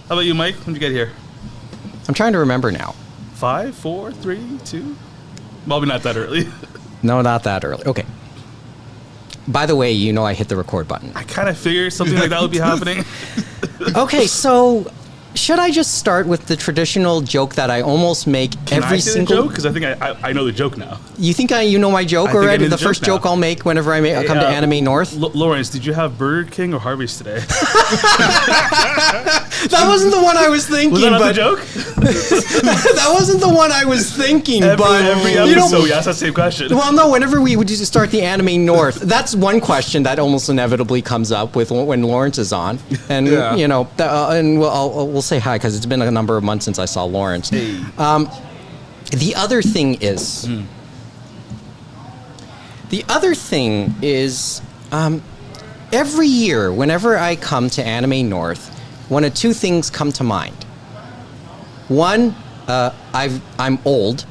How about you, Mike? When did you get here? I'm trying to remember now. 5, 4, 3, 2? Probably not that early. No, not that early. Okay. By the way, you know I hit the record button. I kind of figured something like that would be happening. Okay, so should I just start with the traditional joke that I almost make every single joke? Because I think I know the joke now. You think you know my joke I think I already? know The the joke first now. joke I'll make whenever I come to Anime North? Lawrence, did you have Burger King or Harvey's today? That wasn't the one I was thinking. Was that not but the joke? That wasn't the one I was thinking. Every you know, episode, you ask that same question. well, no. Whenever we would just start the Anime North, that's one question that almost inevitably comes up with when Lawrence is on, and Yeah. you know, and we'll say hi because it's been a number of months since I saw Lawrence. Hey. The other thing is, every year whenever I come to Anime North, one of two things come to mind. One, I'm old.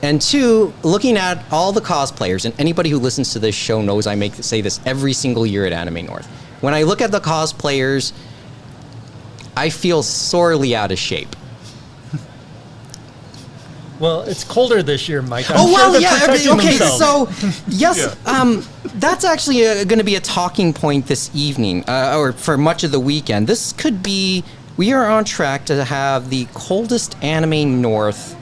And two, looking at all the cosplayers, and anybody who listens to this show knows I say this every single year at Anime North. When I look at the cosplayers, I feel sorely out of shape. Well, it's colder this year, Mike. Okay, so, yes, Yeah. that's actually going to be a talking point this evening, or for much of the weekend. This could be, we are on track to have the coldest Anime North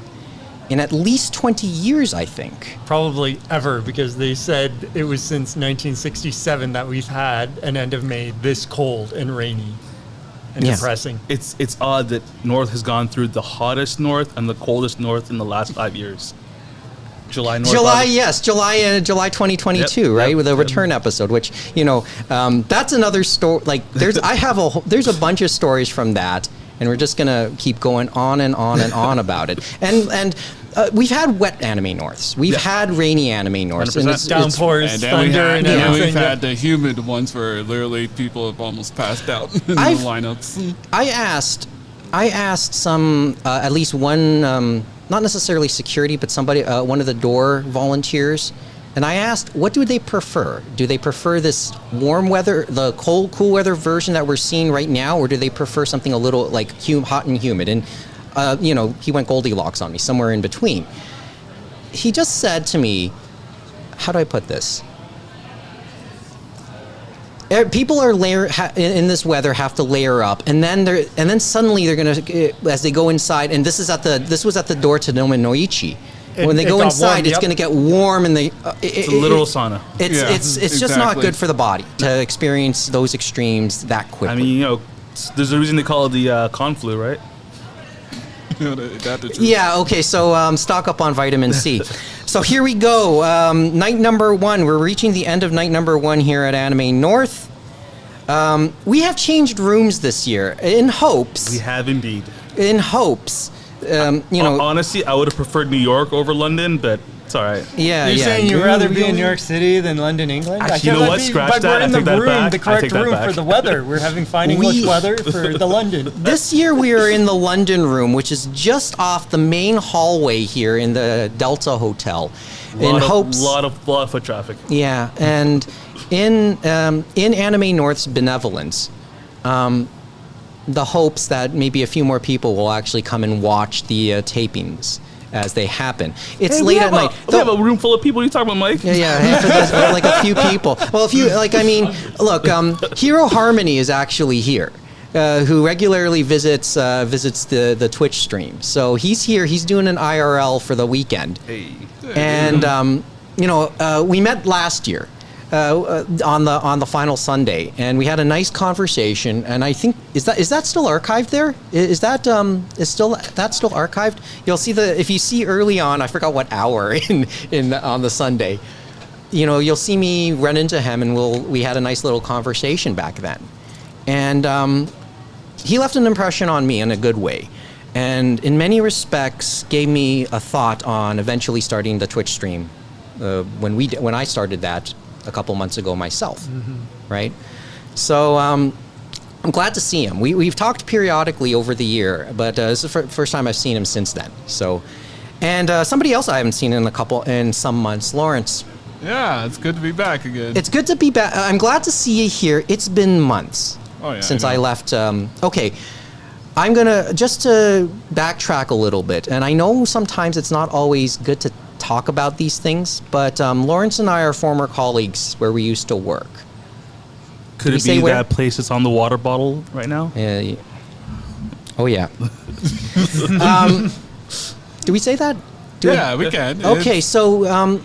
in at least 20 years, I think. Probably ever, because they said it was since 1967 that we've had an end of May this cold and rainy and Yes. depressing. It's odd that North has gone through the hottest North and the coldest North in the last 5 years. July 2022, Yep, right? yep, With a yep. return episode, which, you know, that's another story. Like, there's a bunch of stories from that, and we're just gonna keep going on and on and on about it. And we've had wet Anime Norths, we've had rainy Anime Norths, and 100%. Downpours, And then thunder, and everything. we've had the humid ones where literally people have almost passed out in the lineups. I asked some, at least one, not necessarily security, but somebody, one of the door volunteers, and I asked, what do they prefer? Do they prefer this warm weather, the cool weather version that we're seeing right now, or do they prefer something a little like hot and humid? And, you know, he went Goldilocks on me, somewhere in between. He just said to me, how do I put this? People are in this weather have to layer up, and then suddenly they're gonna, as they go inside, and this was at the door to Nominoichi. When they go inside, it's going to get warm, and It's a literal sauna. It's just not good for the body to experience those extremes that quickly. I mean, you know, there's a reason they call it the con flu, right? Yeah, okay, so stock up on vitamin C. So here we go. Night number 1. We're reaching the end of night number 1 here at Anime North. We have changed rooms this year in hopes. We have indeed. In hopes. You know, honestly, I would have preferred New York over London, but it's all right. yeah, You're yeah. saying you'd rather be in New York City than London, England? Actually, I you feel know that'd what? be- Scratch but that. we're I in take the that room, back. the I correct take that room back. for the weather. We're having fine English weather for the London. This year we are in the London room, which is just off the main hallway here in the Delta Hotel. Lot of foot traffic. Yeah, and in Anime North's benevolence, the hopes that maybe a few more people will actually come and watch the tapings as they happen. It's Hey, late at night. We have a room full of people. What are you talking about, Mike? Yeah, for those, like a few people. Well, look, Hero Harmony is actually here, who regularly visits the Twitch stream. So he's here. He's doing an IRL for the weekend. Hey. And we met last year on the final Sunday, and we had a nice conversation. And I think is that still archived there? Is that still archived? You'll see if you see early on, I forgot what hour in on the Sunday. You know, you'll see me run into him, and we had a nice little conversation back then. And he left an impression on me in a good way. And in many respects, gave me a thought on eventually starting the Twitch stream when I started that a couple months ago myself, right? So I'm glad to see him. We've talked periodically over the year, but this is the first time I've seen him since then. So, and somebody else I haven't seen in some months, Lawrence. Yeah, it's good to be back again. It's good to be back. I'm glad to see you here. It's been months. Oh, yeah, Since I I know. left. Okay. I'm gonna just to backtrack a little bit, and I know sometimes it's not always good to talk about these things, but Lawrence and I are former colleagues where we used to work. Could we it say be where? that place that's on the water bottle right now? Oh yeah. Do we say that? Yeah, we can. Okay, so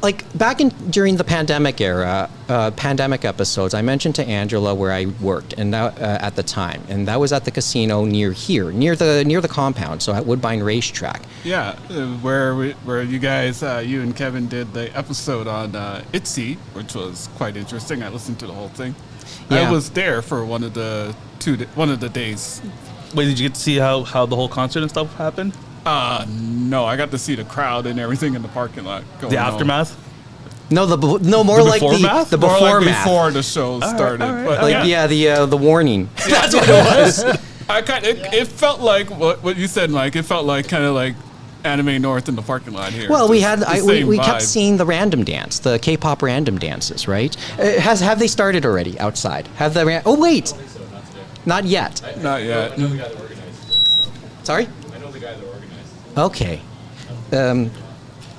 like back in during the pandemic era, pandemic episodes, I mentioned to Angela where I worked, and that, at the time, and that was at the casino near here, near the compound, so at Woodbine Racetrack. Yeah, where you guys, you and Kevin did the episode on ITZY, which was quite interesting. I listened to the whole thing. Yeah. I was there for one of the days. Wait, did you get to see how the whole concert and stuff happened? No, I got to see the crowd and everything in the parking lot. The aftermath? No, more The like before-math? the More before like math. before the show started. all right. But Like the warning. that's what it was. It felt like what you said, Mike. It felt like kind of like Anime North in the parking lot here. Well, we Just had the we same kept vibe. seeing the random dance, the K-pop random dances, right? Have they started already outside? Have the oh wait, not yet. Not yet. Sorry. I know the guy that organized. Okay.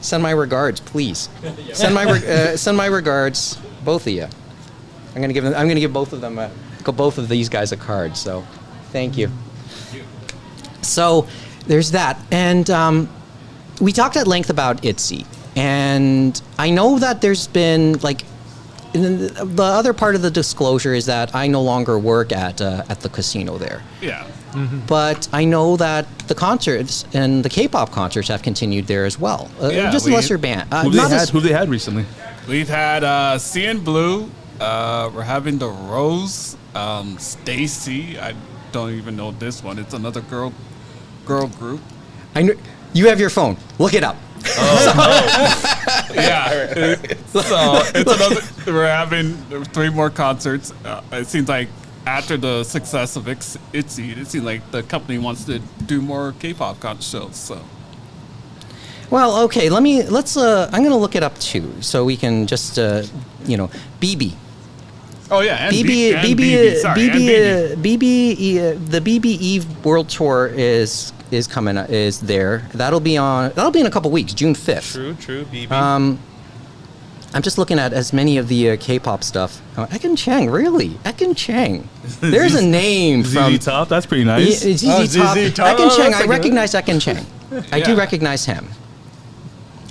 Send my regards, please. Send my regards, both of you. I'm gonna give both of them both of these guys a card. So, thank you. So, there's that, and we talked at length about ITZY, and I know that there's been like. The other part of the disclosure is that I no longer work at the casino there. Yeah. But I know that the concerts and the K-pop concerts have continued there as well. Yeah, just a lesser band. Who they had recently? We've had CN Blue. We're having the Rose. Stacy. I don't even know this one. It's another girl group. I know, you have your phone. Look it up. Yeah. So it's another. We're having 3 more concerts. It seems like after the success of ITZY, it seems like the company wants to do more K-pop concert shows. So Well, okay. Let's. I'm gonna look it up too, so we can just BB. oh yeah, and BB, and BB, sorry, and BB, BB, the BB Eve World Tour is coming. Is there? That'll be in a couple weeks, June 5th. True, BB. I'm just looking at as many of the K-pop stuff. Oh, Ekin Chang, really? Ekin Chang. There's a name from ZZ Top, that's pretty nice. ZZ ZZ Top. Top. Ekin Oh, Chang. that's I a good recognize Ekin Chang. I do Yeah. recognize him.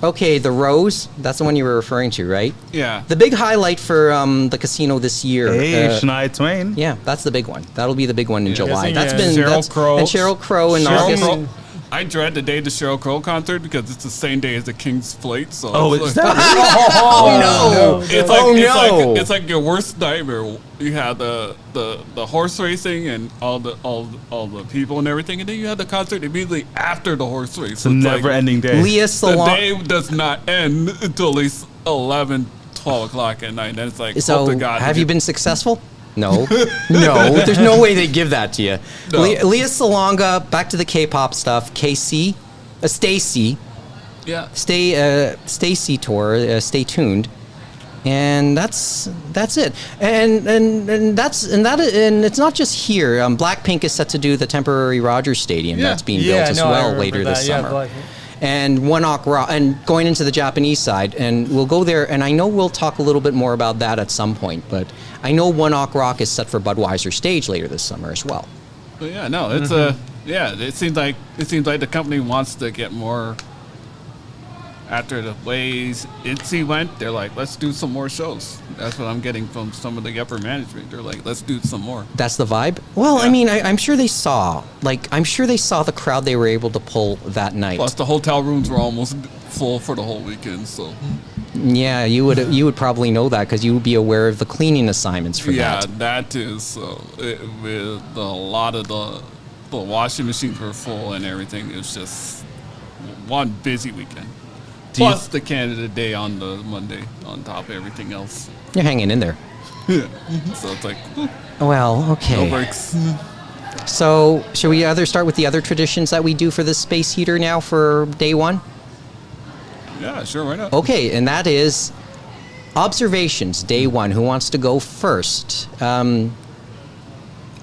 Okay, the Rose. That's the one you were referring to, right? Yeah. The big highlight for the casino this year. Hey, Shania Twain. Yeah, that's the big one. That'll be the big one in July. Guessing, That's yeah. been Sheryl that's, Crow. and Sheryl Crow in Sheryl August. Crow. I dread the day of the Sheryl Crow concert because it's the same day as the King's Flight. So Oh, it's is like- that Oh no! It's like, Oh, no. it's like your worst nightmare. You have the horse racing and all the people and everything, and then you have the concert immediately after the horse race. It's a never-ending day. Leah The Salon. day does not end until at least 11, 12 o'clock at night. And it's like, So, hope to God. have you been successful? No, no. There's no way they give that to you. No. Leah Salonga, back to the K-pop stuff. KC, Stacy, Yeah. Stacy tour. Stay tuned, and that's it. And it's not just here. Blackpink is set to do the temporary Rogers Stadium Yeah. that's being built as I well remember later that. this Yeah, summer. Blackpink. And One Ok Rock, and going into the Japanese side, and we'll go there, and I know we'll talk a little bit more about that at some point, but I know One Ok Rock is set for Budweiser stage later this summer as well. But yeah, no, it's it seems like the company wants to get more. After the ways ITZY went, they're like, let's do some more shows. That's what I'm getting from some of the upper management. They're like, let's do some more. That's the vibe? Well, I Yeah. mean, I'm sure they saw the crowd they were able to pull that night. Plus, the hotel rooms were almost full for the whole weekend. So Yeah, you would probably know that because you would be aware of the cleaning assignments for yeah, that. that too. So with a lot of the washing machines were full and everything. It was just one busy weekend. Plus the Canada Day on the Monday on top of everything else. You're hanging in there. So it's like Well, no okay. breaks. So, should we start with the other traditions that we do for the space heater now for day one? Yeah, sure, why not? Okay, and that is observations, day one. Who wants to go first?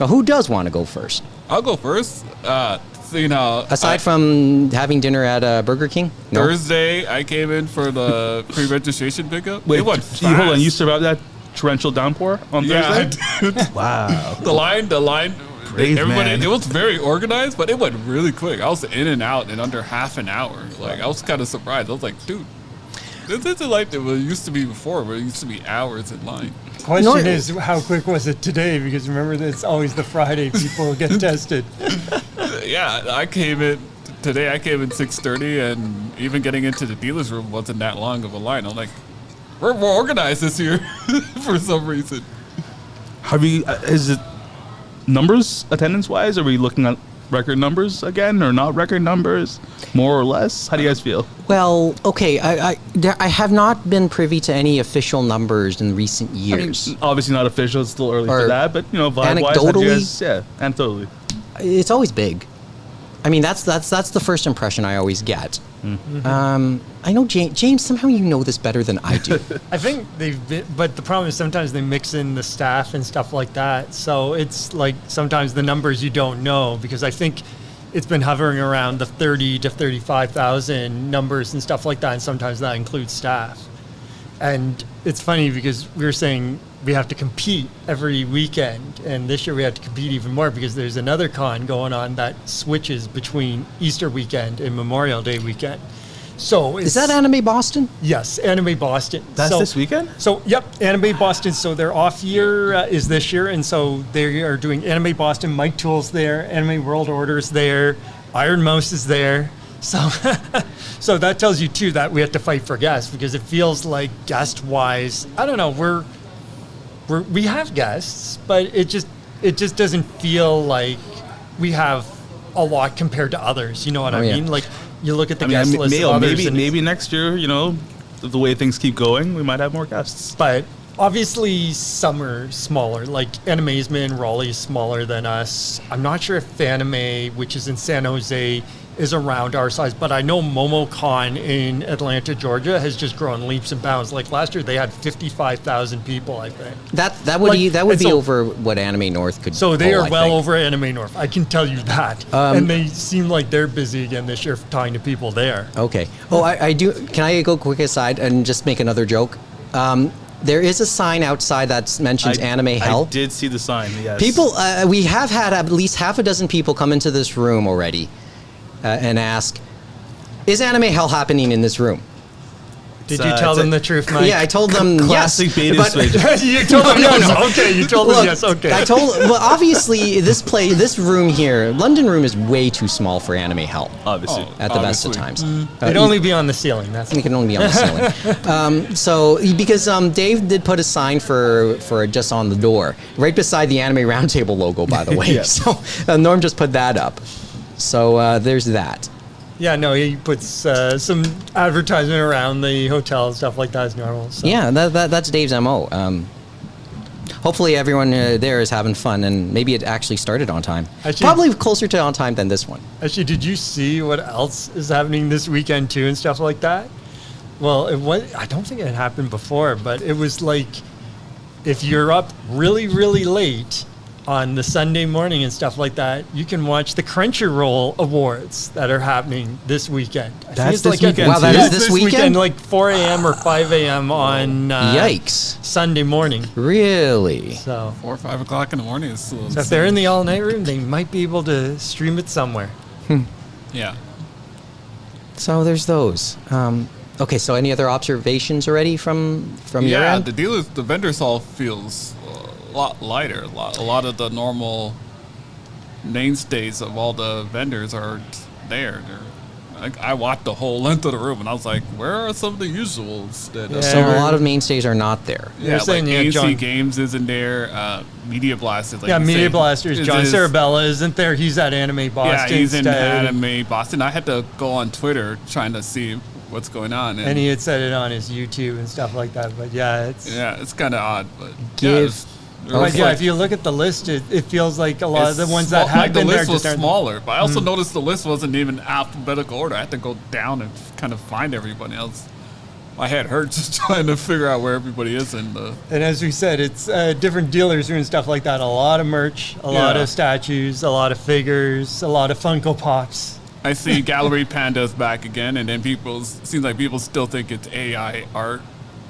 Well, who does want to go first? I'll go first. So, you know, Aside from having dinner at Burger King? No? Thursday, I came in for the pre-registration pickup. Wait, it went hold on. fast. You survived that torrential downpour on Yeah, Thursday? I did. Wow. The line. Brave Everybody, man. it was very organized, but it went really quick. I was in and out in under half an hour. Like, I was kind of surprised. I was like, dude, this isn't like it used to be before, where it used to be hours in line. Question is, how quick was it today? Because remember, it's always the Friday people get tested. Yeah, I came in today. I came in 6:30, and even getting into the dealer's room wasn't that long of a line. I'm like, we're more organized this year for some reason. Have you? Is it numbers attendance wise? Are we looking at record numbers again, or not record numbers, more or less? How do you guys feel? Well, okay, I have not been privy to any official numbers in recent I mean, years. obviously not official. It's still early Or for that, but vibe wise, anecdotally? anecdotally. It's always big. I mean, that's the first impression I always get. I know James. Somehow you know this better than I do. I think but the problem is sometimes they mix in the staff and stuff like that. So it's like sometimes the numbers you don't know, because I think it's been hovering around the 30 to 35,000 numbers and stuff like that. And sometimes that includes staff. And it's funny because we were saying we have to compete every weekend. And this year we have to compete even more because there's another con going on that switches between Easter weekend and Memorial Day weekend. So Is that Anime Boston? Yes, Anime Boston. That's this weekend? So, yep, Anime Boston. So their off year is this year, and so they are doing Anime Boston. Mike Toole's there, Anime World Order's there, Iron Mouse is there. So, so that tells you too that we have to fight for guests, because it feels like guest-wise, I don't know, we have guests, but it just doesn't feel like we have a lot compared to others. You know what I yeah. mean? Like, you look at the guest list of others, and maybe next year, the way things keep going, we might have more guests. but obviously some are smaller. Like Animazement, Raleigh is smaller than us. I'm not sure if Anime, which is in San Jose, is around our size, but I know MomoCon in Atlanta, Georgia has just grown leaps and bounds. Like last year they had 55,000 people, I think. That would Like, be so- over what Anime North could. So they pull, are I well think. over Anime North. I can tell you that. And they seem like they're busy again this year talking to people there. Okay. Oh, I do. Can I go quick aside and just make another joke? There is a sign outside that mentions Anime Hell. I did see the sign. Yes. People, we have had at least half a dozen people come into this room already and ask, "Is Anime Hell happening in this room?" Did It's, you tell it's them a- the truth, Mike? Yeah, I told them Classic yes. bait and but- switch. You told them No, yes. no. Okay, you told them Look, yes. Okay. I told. Well, obviously, this room here, London room, is way too small for Anime Hell. Obviously. At the best of Obviously. times. It'd only be on the ceiling. That's It can only be on the ceiling. So because Dave did put a sign for just on the door, right beside the Anime Roundtable logo, by the way. Yeah. So Norm just put that up. So there's that. Yeah, no, he puts some advertisement around the hotel and stuff like that as normal. So. Yeah, that's Dave's MO. Hopefully everyone there is having fun, and maybe it actually started on time. Actually- Probably closer to on time than this one. Actually, did you see what else is happening this weekend too and stuff like that? Well, it was. I don't think it had happened before, but it was like if you're up really, really late on the Sunday morning and stuff like that, you can watch the Crunchyroll Awards that are happening this weekend. I think That's it's this like at- weekend, Wow, that too? is Yeah, this it's weekend? like 4 a.m. or 5 a.m. on Yikes! Sunday morning. Really? So 4 or 5 o'clock in the morning is still if they're in the all-night room, they might be able to stream it somewhere. yeah. So there's those. Okay, so any other observations already from your Yeah, end? the vendors hall feels a lot lighter. A lot of the normal mainstays of all the vendors are there. I walked the whole length of the room, and I was like, "Where are some of the usuals?" That, Yeah. So a lot of mainstays are not there. yeah, saying, like yeah, AC John- Games isn't there. Media Blasters, like Yeah, you Media say, Blasters. is- John is- Sarabella isn't there. He's at Anime Boston. Yeah, he's in instead. Anime Boston. I had to go on Twitter trying to see what's going on, And he had said it on his YouTube and stuff like that. But yeah, it's. yeah, it's kind of odd, but Give- But yeah, if you look at the list, it feels like a lot of the ones that like have the been there list was just aren't. smaller, but I also noticed the list wasn't even alphabetical order. I had to go down and kind of find everybody else. my head hurts just trying to figure out where everybody is in the. And as we said, it's different dealers doing stuff like that. A lot of merch, a lot of statues, a lot of figures, a lot of Funko Pops. I see Gallery Panda's back again, and then seems like people still think it's AI art,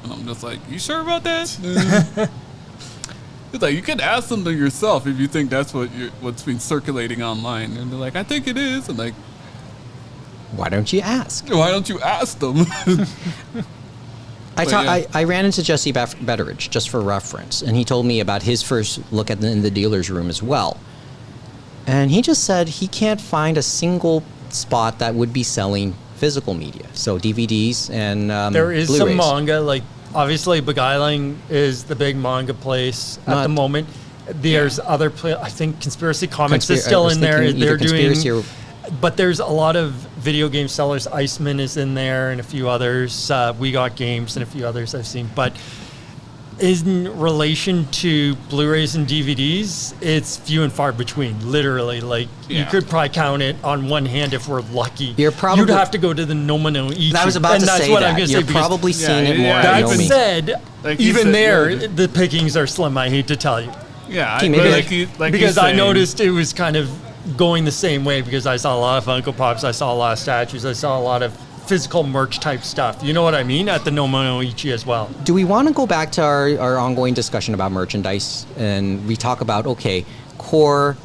and I'm just like, you sure about that? It's like you could ask them to yourself if you think that's what's been circulating online, and they're like, I think it is, and like, Why don't you ask? why don't you ask them? I ran into Jesse Betteridge just for reference, and he told me about his first look at in the dealer's room as well. And he just said he can't find a single spot that would be selling physical media, so DVDs and There is Blu-rays. some manga, like obviously Beguiling is the big manga place at the moment. There's other I think Conspiracy Comics is still in there. They're doing, but there's a lot of video game sellers. Iceman is in there, and a few others. We Got Games and a few others I've seen. But in relation to Blu-rays and DVDs, it's few and far between. Literally, like you could probably count it on one hand if we're lucky. You'd have to go to the Nomino Ichi. I was about to say that. You're probably seeing it more. That at Nomi. said, Like you even said, there, the pickings are slim. I hate to tell you, Yeah, because I noticed it was kind of going the same way because I saw a lot of Funko Pops, I saw a lot of statues, I saw a lot of physical merch type stuff. You know what I mean? At the Nomino Ichi as well. Do we want to go back to our ongoing discussion about merchandise and we talk about, okay, core,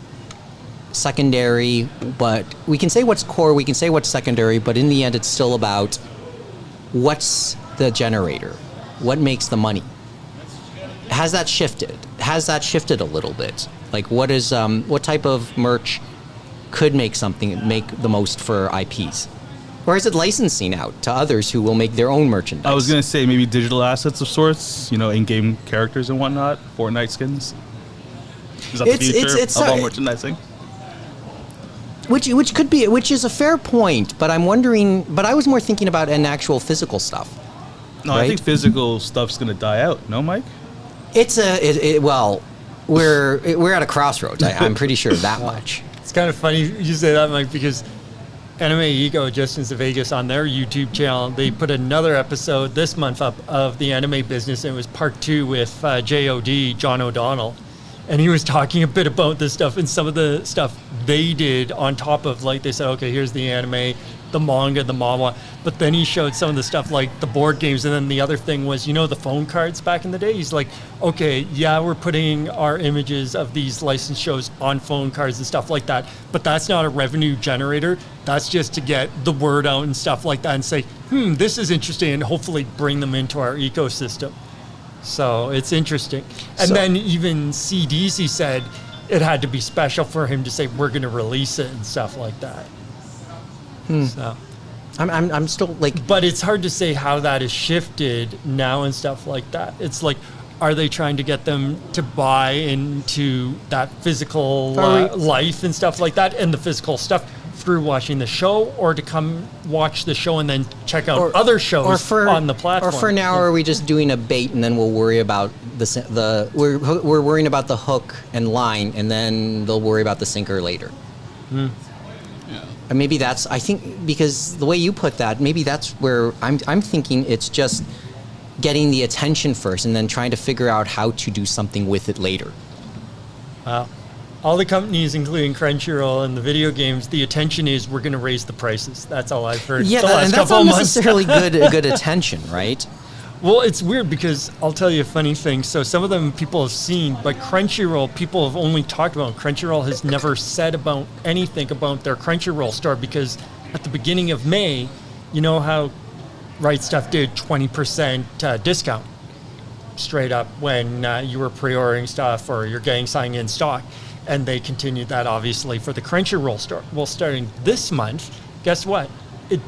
secondary, but we can say what's core, we can say what's secondary, but in the end it's still about what's the generator? What makes the money? Has that shifted? Has that shifted a little bit? Like what type of merch could make the most for IPs? Or is it licensing out to others who will make their own merchandise? I was going to say maybe digital assets of sorts, in-game characters and whatnot, Fortnite skins. Is that the future of all merchandising? Which is a fair point, but I'm wondering, but I was more thinking about an actual physical stuff. No, right? I think physical stuff's going to die out. No, Mike? We're at a crossroads. I'm pretty sure of that much. It's kind of funny you say that, Mike, because Anime Ego just into Vegas on their YouTube channel, they put another episode this month up of the anime business, and it was part 2 with JOD, John O'Donnell. And he was talking a bit about this stuff and some of the stuff they did on top of, like, they said, okay, here's the anime, the manga, the manhwa. But then he showed some of the stuff like the board games. And then the other thing was, the phone cards back in the day? He's like, okay, yeah, we're putting our images of these licensed shows on phone cards and stuff like that. But that's not a revenue generator. That's just to get the word out and stuff like that and say, this is interesting, and hopefully bring them into our ecosystem. So it's interesting. And then even CDs, he said it had to be special for him to say, we're going to release it and stuff like that. So I'm still like, but it's hard to say how that has shifted now and stuff like that. It's like, are they trying to get them to buy into that physical life and stuff like that, and the physical stuff through watching the show, or to come watch the show and then check out other shows on the platform? Or for now, are we just doing a bait and then we'll worry about we're worrying about the hook and line, and then they'll worry about the sinker later. And maybe that's, I think, because the way you put that, maybe that's where I'm thinking it's just getting the attention first and then trying to figure out how to do something with it later. Wow. All the companies, including Crunchyroll and the video games, the attention is we're going to raise the prices. That's all I've heard. Yeah, the last and that's couple not of months. necessarily good attention, right? Well, it's weird because I'll tell you a funny thing. So some of them people have seen, but Crunchyroll, people have only talked about. Crunchyroll has never said about anything about their Crunchyroll store, because at the beginning of May, you know how Right Stuff did 20% discount straight up when you were pre-ordering stuff or you're getting something in stock. And they continued that, obviously, for the Crunchyroll store. Well, starting this month, guess what? It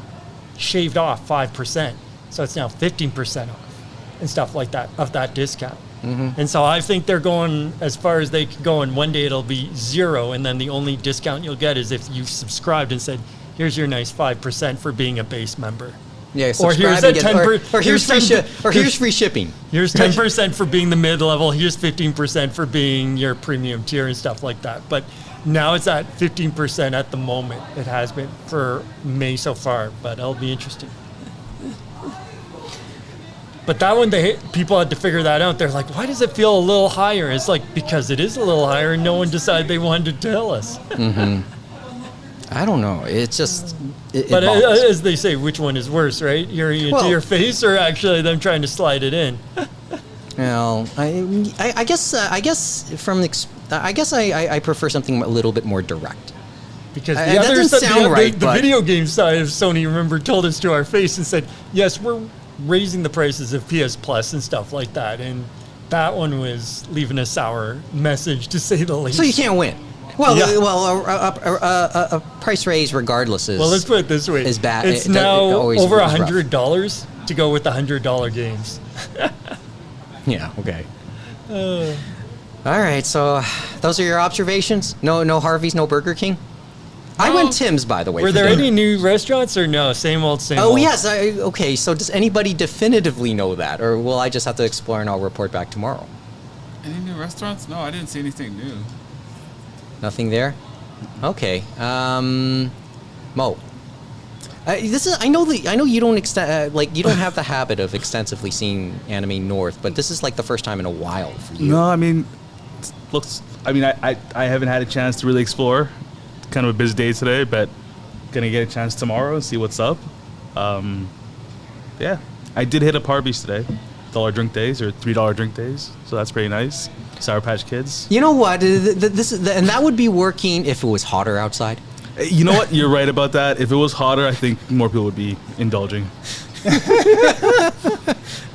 shaved off 5%. So it's now 15% off and stuff like that of that discount. And so I think they're going as far as they can go, and one day it'll be 0, and then the only discount you'll get is if you've subscribed and said, here's your nice 5% for being a base member. Yeah, or here's a 10%, or here's free shipping. Here's 10% for being the mid-level. Here's 15% for being your premium tier and stuff like that. But now it's at 15% at the moment. It has been for May so far, but it'll be interesting. But that one, people had to figure that out. They're like, why does it feel a little higher? It's like, because it is a little higher, and no one decided they wanted to tell us. I don't know. It's just. But as they say, which one is worse, right? Hearing it to your face, or actually them trying to slide it in? Well, I guess I prefer something a little bit more direct. Because that doesn't sound right, the but- video game side of Sony, remember, told us to our face and said, yes, we're raising the prices of PS Plus and stuff like that. And that one was leaving a sour message, to say the least. So you can't win. Well, Yeah. a price raise regardless is. Well, let's put it this way. Is bad. It's It now always over is rough. $100 to go with the $100 games. Yeah. Okay. All right. So those are your observations. No Harvey's, no Burger King. I went Tim's, by the way. Were for there dinner. any new restaurants or no? Same old, same Oh old. yes. Okay. So does anybody definitively know that, or will I just have to explore and I'll report back tomorrow? Any new restaurants? No, I didn't see anything new. Nothing there. Okay. Mo. This is. I know you don't you don't have the habit of extensively seeing Anime North, but this is like the first time in a while for you. No, I mean, I haven't had a chance to really explore. Kind of a busy day today, but gonna get a chance tomorrow and see what's up. Yeah, I did hit up Harvey's today. $1 drink days or $3 drink days, so that's pretty nice. Sour Patch Kids. You know what? This is, and that would be working if it was hotter outside. You know what? You're right about that. If it was hotter, I think more people would be indulging.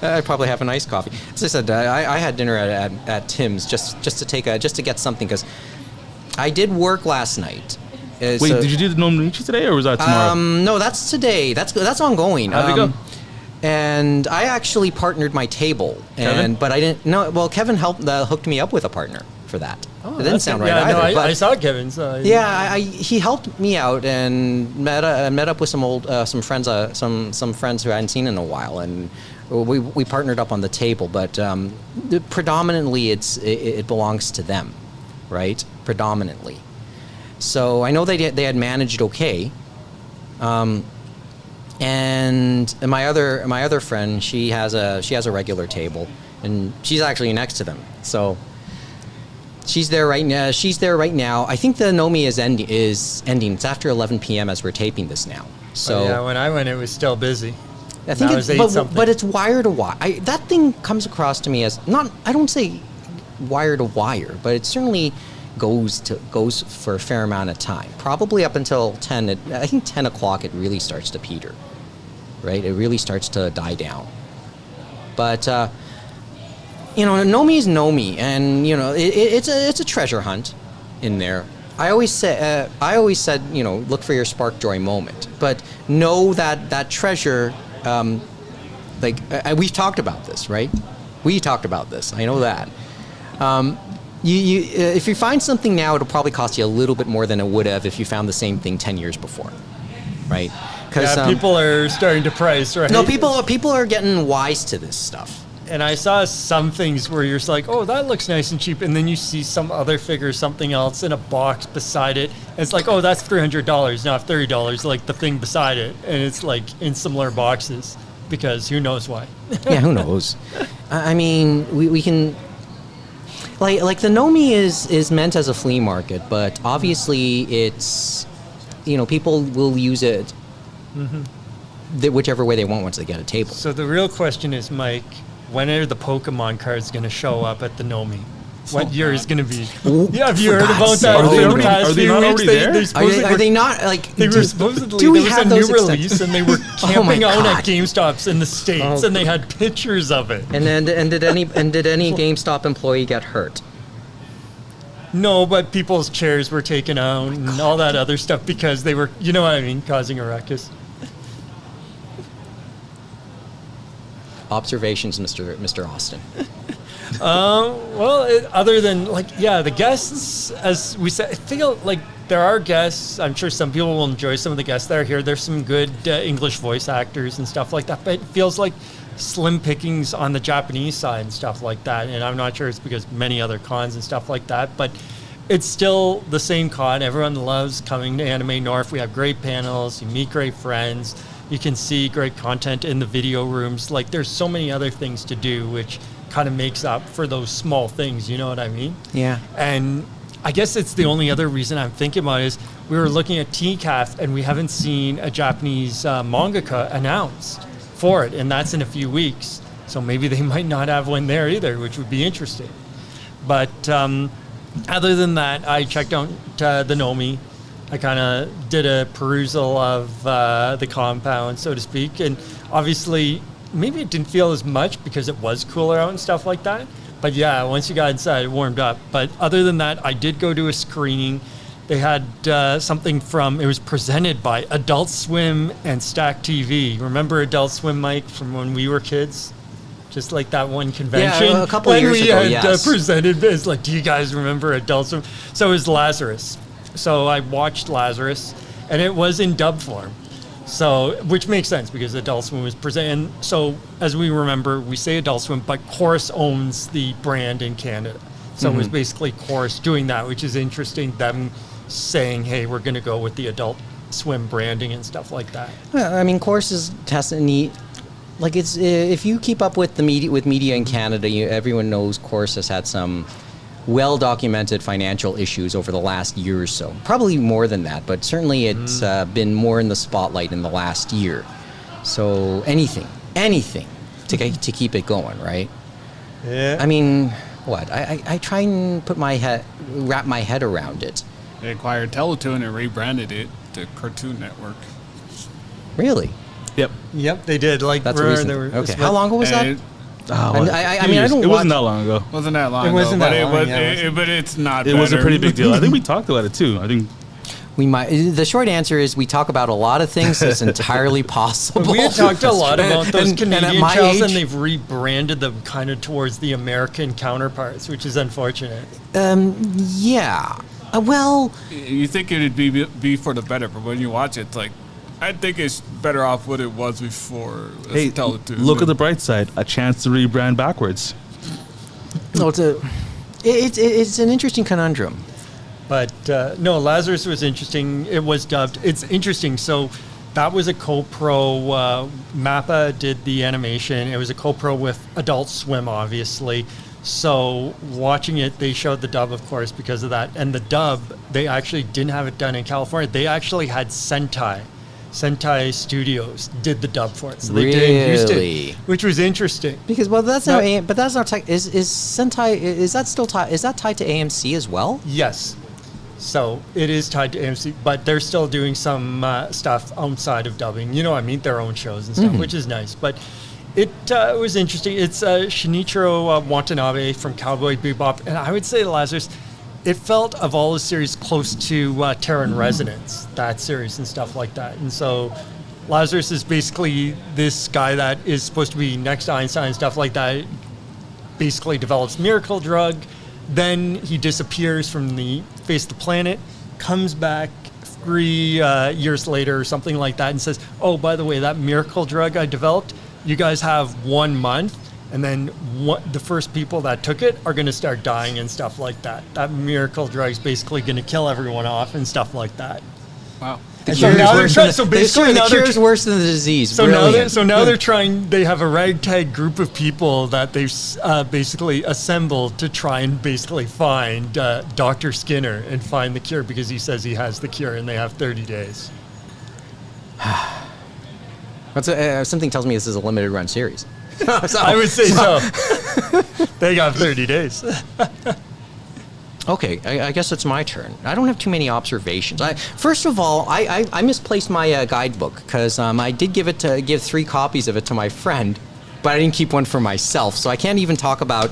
I'd probably have an iced coffee. As I said, I had dinner at Tim's just to get something, because I did work last night. Wait, did you do the Nomichi today, or was that tomorrow? No, that's today. That's ongoing. How'd it go? And I actually partnered my table, Kevin? but I didn't. No, well, Kevin hooked me up with a partner for that. Oh, it didn't that's sound good. right Yeah, either. no, but I saw Kevin. So he helped me out and met up with some friends who I hadn't seen in a while, and we partnered up on the table. But predominantly, it belongs to them, right? Predominantly. So I know they had managed okay. And my other friend, she has a regular table, and she's actually next to them. So she's there right now. I think the Nomi is ending. It's after 11 p.m. as we're taping this now. So yeah, when I went, it was still busy. I think Now it's it's 8-something. but it's wire to wire. That thing comes across to me as not. I don't say wire to wire, but it certainly goes for a fair amount of time. Probably up until 10. I think 10 o'clock it really starts to peter. Right, it really starts to die down. But Nomi is Nomi, and it's a treasure hunt in there. I always said, look for your spark joy moment, but know that treasure. We've talked about this, right? We talked about this. I know that. If you find something now, it'll probably cost you a little bit more than it would have if you found the same thing 10 years before, right? Yeah, people are starting to price, right? No, people are getting wise to this stuff. And I saw some things where you're just like, oh, that looks nice and cheap, and then you see some other figure, something else in a box beside it, and it's like, oh, that's $300, not $30, like the thing beside it, and it's like in similar boxes, because who knows why? Yeah, who knows? I mean, we can. Like the Nomi is meant as a flea market, but obviously it's, people will use it whichever way they want once they get a table. So the real question is, Mike, when are the Pokemon cards going to show up at the Nomi? What year is going to be? Yeah, have you for heard about God's that? sake. In the past Are they few not weeks? already there? Are they not like? They were supposedly do we there was have a new those extent- release, and they were Oh camping my out God. at GameStops in the States, Oh. and they had pictures of it. And did any GameStop employee get hurt? No, but people's chairs were taken out and all that other stuff because they were, you know what I mean, causing a ruckus. Observations, Mr. Austin. Other than the guests, as we said, I feel like there are guests. I'm sure some people will enjoy some of the guests that are here. There's some good English voice actors and stuff like that, but it feels like slim pickings on the Japanese side and stuff like that. And I'm not sure it's because many other cons and stuff like that, but it's still the same con. Everyone loves coming to Anime North. We have great panels. You meet great friends. You can see great content in the video rooms. Like there's so many other things to do, which kind of makes up for those small things. You know what I mean? Yeah. And I guess it's the only other reason I'm thinking about is we were looking at TCAF and we haven't seen a Japanese mangaka announced for it, and that's in a few weeks. So maybe they might not have one there either, which would be interesting. But other than that, I checked out the Nomi. I kind of did a perusal of the compound, so to speak. And obviously, maybe it didn't feel as much because it was cooler out and stuff like that. But yeah, once you got inside, it warmed up. But other than that, I did go to a screening. They had something it was presented by Adult Swim and Stack TV. Remember Adult Swim, Mike, from when we were kids? Just like that one convention. Yeah, a couple of years ago, yes. Presented, it's like, do you guys remember Adult Swim? So it was Lazarus. So I watched Lazarus, and it was in dub form. So, which makes sense because Adult Swim was presented. So, as we remember, we say Adult Swim, but Chorus owns the brand in Canada. So it was basically Chorus doing that, which is interesting. Them saying, "Hey, we're going to go with the Adult Swim branding and stuff like that." Well, I mean, Chorus is testing neat. Like it's if you keep up with the media in Canada, everyone knows Chorus has had some well-documented financial issues over the last year or so. Probably more than that, but certainly it's been more in the spotlight in the last year. So anything to keep it going, right? Yeah. I mean, what? I try and wrap my head around it. They acquired Teletoon and rebranded it to Cartoon Network. Really? Yep, they did. Like That's recent. Okay. How long ago was that? I mean, I don't. It wasn't that long ago. Wasn't that long It wasn't ago, that but long, it yeah, was, but it's not. It was a better. pretty big deal. I think we talked about it too. I think We might. The short answer is we talk about a lot of things. It's entirely possible. We had talked a lot about those And at Canadian my shells, age- and they've rebranded them kind of towards the American counterparts, which is unfortunate. Yeah. Well, You think it'd be for the better, but when you watch it, it's like, I think it's better off what it was before. hey, Teletoon. look at the bright side. A chance to rebrand backwards. no, it's an interesting conundrum. But no, Lazarus was interesting. It was dubbed. It's interesting. So that was a co-pro. Mappa did the animation. It was a co-pro with Adult Swim, obviously. So watching it, they showed the dub, of course, because of that. And the dub, they actually didn't have it done in California. They actually had Sentai Studios did the dub for it. So they did it in Really? Houston, which was interesting. Because that's No. not. But that's not. Is Sentai? Is that still tied? Is that tied to AMC as well? Yes. So it is tied to AMC, but they're still doing some stuff outside of dubbing. You know what I mean? Their own shows and stuff, which is nice. But it was interesting. It's Shinichiro Watanabe from Cowboy Bebop. And I would say Lazarus, it felt of all the series close to Terran Resonance, that series and stuff like that. And so Lazarus is basically this guy that is supposed to be next to Einstein and stuff like that. Basically develops miracle drug. Then he disappears from the face of the planet, comes back 3 years later or something like that and says, oh, by the way, that miracle drug I developed, you guys have 1 month, and then the first people that took it are going to start dying and stuff like that. That miracle drug is basically going to kill everyone off and stuff like that. Wow. And so now they're trying, so the basically now cure they're is worse than the disease. so Brilliant. now they're trying. They have a ragtag group of people that they've basically assembled to try and basically find Dr. Skinner and find the cure because he says he has the cure and they have 30 days. Something tells me this is a limited run series. I would say so. They got 30 days. Okay, I guess it's my turn. I don't have too many observations. First of all, I misplaced my guidebook because I did give 3 copies of it to my friend, but I didn't keep one for myself. So I can't even talk about,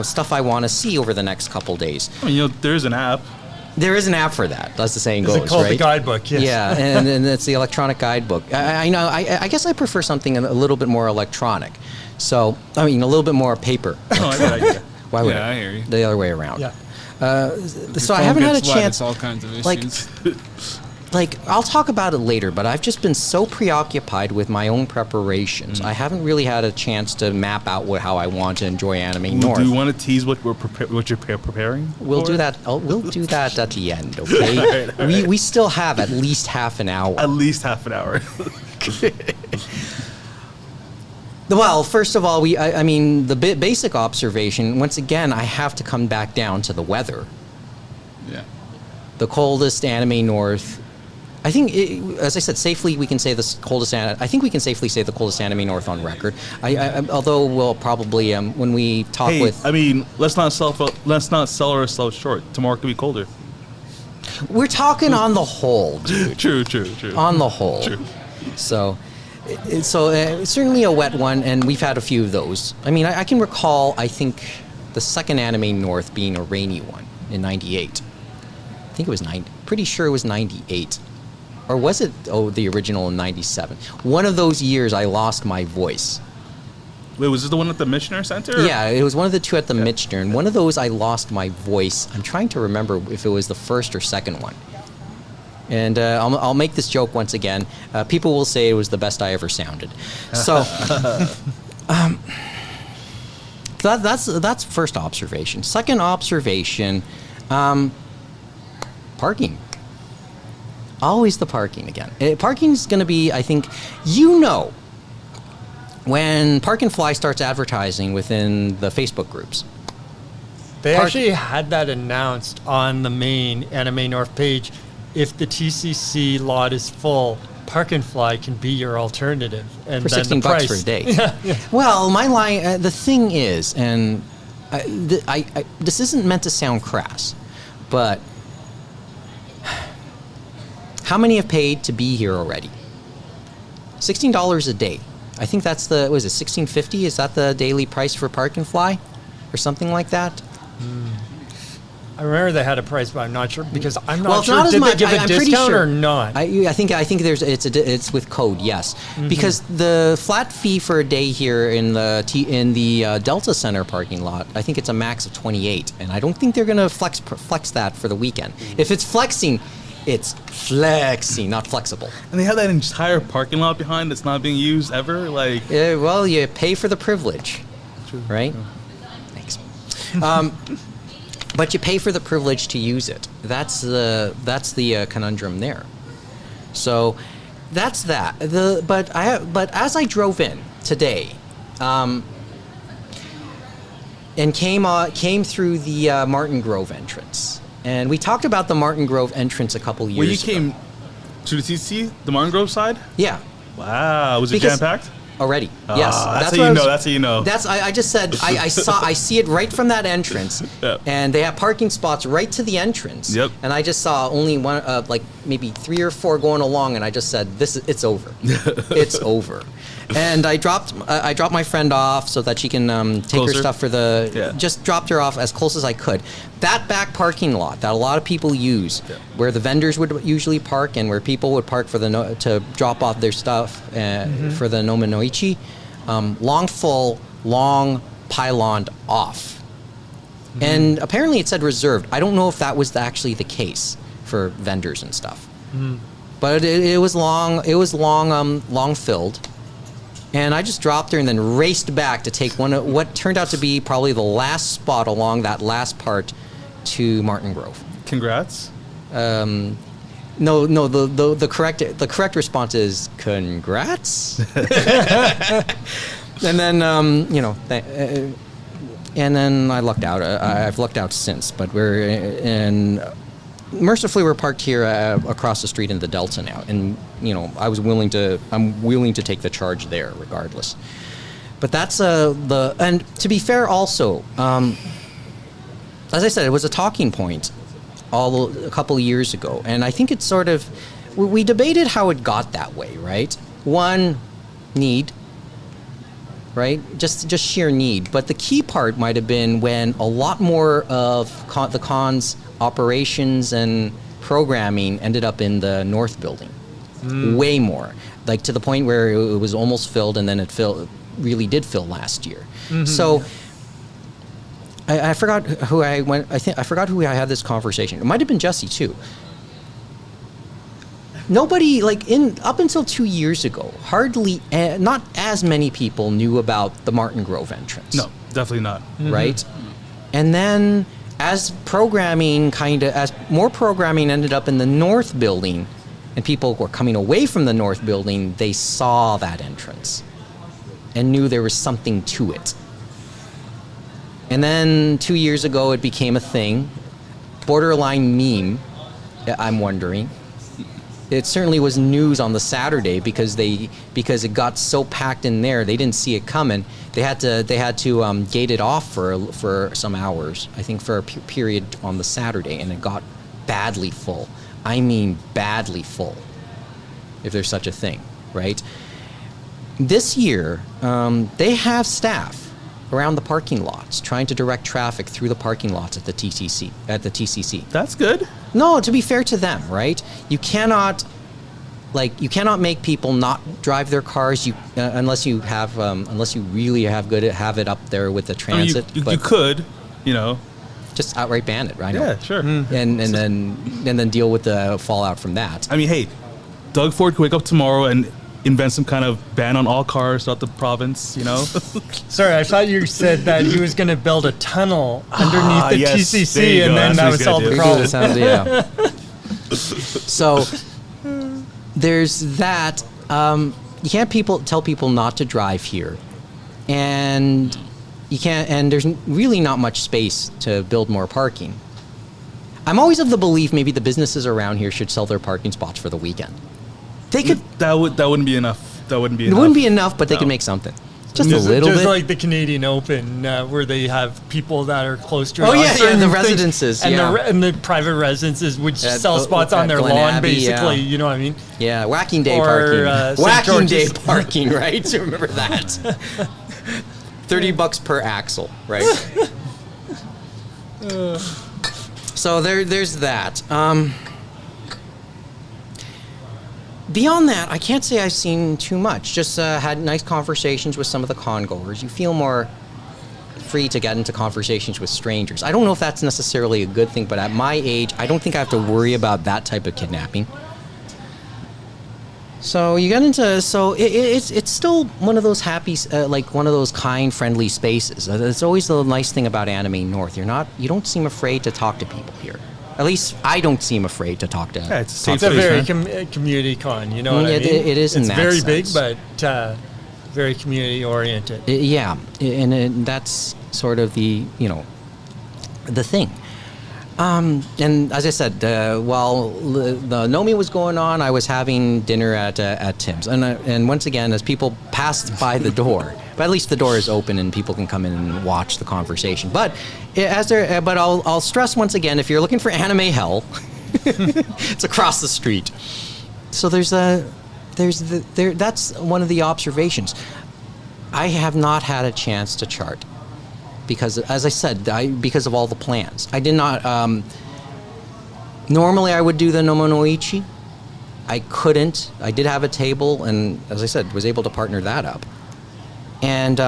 stuff I want to see over the next couple days. I mean, there's an app. There is an app for that, as the saying goes, Is it called right? the guidebook? Yes. Yeah, and it's the electronic guidebook. I know. I guess I prefer something a little bit more electronic. So I mean, a little bit more paper. Oh, I get it. Why would Yeah, I hear you. The other way around. Yeah. So I haven't had a chance. It's all kinds of like- issues. Like, I'll talk about it later, but I've just been so preoccupied with my own preparations. I haven't really had a chance to map out how I want to enjoy Anime North. Do you want to tease what you're preparing? We'll do that. We'll do that at the end, okay? We still have at least half an hour. At least half an hour. Well, first of all, I mean, the basic observation, once again, I have to come back down to the weather. Yeah. The coldest anime north. I think, as I said, safely we can say I think we can safely say the coldest anime north on record. Although we'll probably when we talk Hey, with. I mean, let's not sell ourselves short. Tomorrow could be colder. We're talking on the whole, dude. True. On the whole. True. So certainly a wet one, and we've had a few of those. I mean, I can recall, I think, the second anime north being a rainy one in '98. I think it was pretty sure it was '98. Or was it, the original in '97? One of those years I lost my voice. Wait, was this the one at the Missioner Center? Or? Yeah, it was one of the two at the Michener, and one of those I lost my voice. I'm trying to remember if it was the first or second one. And I'll make this joke once again. People will say it was the best I ever sounded. So that's first observation. Second observation, parking. Always the parking again. Parking's going to be, I think, when Park and Fly starts advertising within the Facebook groups. They actually had that announced on the main Anime North page. If the TCC lot is full, Park and Fly can be your alternative. And For then $16 the price. for a day. Yeah. Well, my line, the thing is, and this isn't meant to sound crass, but how many have paid to be here already? $16 a day. I think that's was it $16.50? Is that the daily price for Park and Fly? Or something like that? I remember they had a price, but I'm not sure because I'm not Well, it's sure. not as Did much. they give a I'm pretty discount sure. or not? I think it's with code, yes. Because the flat fee for a day here in the Delta Center parking lot, I think it's a max of 28, and I don't think they're gonna flex that for the weekend. If it's flexing, it's flexing, not flexible. And they have that entire parking lot behind that's not being used ever. Like, Well, you pay for the privilege, right? Thanks. But you pay for the privilege to use it. That's the conundrum there. So that's that. But as I drove in today, and came through the Martin Grove entrance, and we talked about the Martin Grove entrance a couple years when you ago. came to the TC, the Martin Grove side? Yeah. Wow, was it Because- jam-packed? Already, yes. That's what how I you was- know. That's how you know. That's I just said I see it right from that entrance, Yep. and they have parking spots right to the entrance. Yep. And I just saw only one, like maybe 3 or 4 going along, and I just said, it's over, it's over. And I dropped my friend off so that she can take her Closer? stuff for just dropped her off as close as I could. That back parking lot that a lot of people use, where the vendors would usually park and where people would park for to drop off their stuff for the Nomanoichi, long pyloned off. And apparently it said reserved. I don't know if that was actually the case for vendors and stuff. But it was long filled. And I just dropped her and then raced back to take what turned out to be probably the last spot along that last part to Martin Grove. Congrats. No, the correct response is congrats. And then and then I lucked out. I've lucked out since, but mercifully we're parked here across the street in the Delta now, and I'm willing to take the charge there regardless. But that's and to be fair also, as I said, it was a talking point a couple of years ago, and I think it's sort of we debated how it got that way, right? One, need, right? Just sheer need. But the key part might have been when a lot more of the con's operations and programming ended up in the North building. Way more. Like to the point where it was almost filled, and then it really did fill last year. So I forgot who I went. I forgot who I had this conversation. It might have been Jesse too. Nobody up until 2 years ago, hardly not as many people knew about the Martin Grove entrance. No, definitely not. Right? And then as more programming ended up in the North building, and people were coming away from the north building, they saw that entrance and knew there was something to it. And then 2 years ago, it became a thing. Borderline meme, I'm wondering. It certainly was news on the Saturday because it got so packed in there, they didn't see it coming. They had to gate it off for some hours, I think for a period on the Saturday, and it got badly full. I mean badly full, if there's such a thing, right? This year, they have staff around the parking lots trying to direct traffic through the parking lots at the TCC. That's good. No, to be fair to them, right? You cannot make people not drive their cars. Unless you really have it up there with the transit. I mean, you could, just outright ban it, right? Yeah, sure. And then deal with the fallout from that. I mean, hey, Doug Ford could wake up tomorrow and invent some kind of ban on all cars throughout the province, Sorry, I thought you said that he was going to build a tunnel underneath the yes, there TCC, you and go. then That's that what would he's solve gonna the do. problem. So there's that. You can't tell people not to drive here, and you can't. And there's really not much space to build more parking. I'm always of the belief maybe the businesses around here should sell their parking spots for the weekend. They could. That wouldn't be enough. That wouldn't be It enough. wouldn't be enough, but they No. could make something. Just a little Just bit. like the Canadian Open, where they have people that are close to it. Oh, on yeah, certain the things, residences, and yeah. and the private residences which sell spots on at their Glen lawn, Abbey, basically. yeah. You know what I mean? Yeah, whacking day Or, parking. St. Whacking day George's. parking, right? So remember that. $30 per axle, right? So there's that. Beyond that, I can't say I've seen too much. Just had nice conversations with some of the con-goers. You feel more free to get into conversations with strangers. I don't know if that's necessarily a good thing, but at my age, I don't think I have to worry about that type of kidnapping. So you get into it's still one of those happy, like one of those kind, friendly spaces. It's always the nice thing about Anime North. You don't seem afraid to talk to people here. At least I don't seem afraid to talk to. Yeah, it's a safe It's a place, very man. community con. You know what I mean? It is in It's that very sense. big, but very community oriented. Yeah, and that's sort of the thing. And as I said, while the Nomi was going on, I was having dinner at Tim's, and once again, as people passed by the door, but at least the door is open and people can come in and watch the conversation. But I'll stress once again, if you're looking for anime hell, it's across the street. So that's one of the observations. I have not had a chance to chart. Because, as I said, because of all the plans. I did not... normally, I would do the Nomonoichi. I couldn't. I did have a table, and as I said, was able to partner that up. And,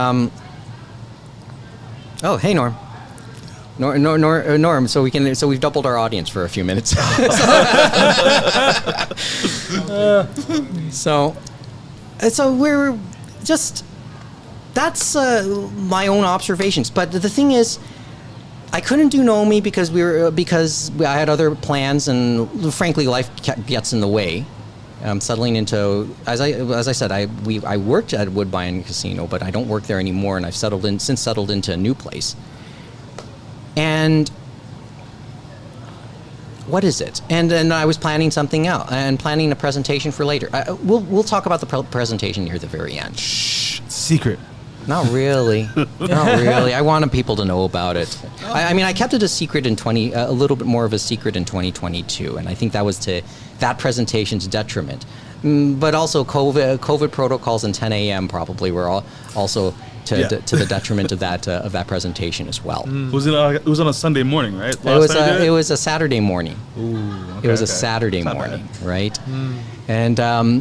oh, hey, Norm. Norm, so we've doubled our audience for a few minutes. So we're just... That's my own observations. But the thing is, I couldn't do Nomi because I had other plans, and frankly, life gets in the way. I'm settling into, as I said, I worked at Woodbine Casino, but I don't work there anymore, and I've settled into a new place. And what is it? And I was planning something out and planning a presentation for later. We'll talk about the presentation near the very end. Shh, secret. Not really. Not really. I wanted people to know about it. I mean, I kept it a secret a little bit more of a secret in 2022, and I think that was to that presentation's detriment. But also, COVID protocols and 10 a.m. probably were also to the detriment of that presentation as well. It was on a Sunday morning, right? It was a Saturday morning. Ooh, It was a okay. Saturday Not morning, bad. right? And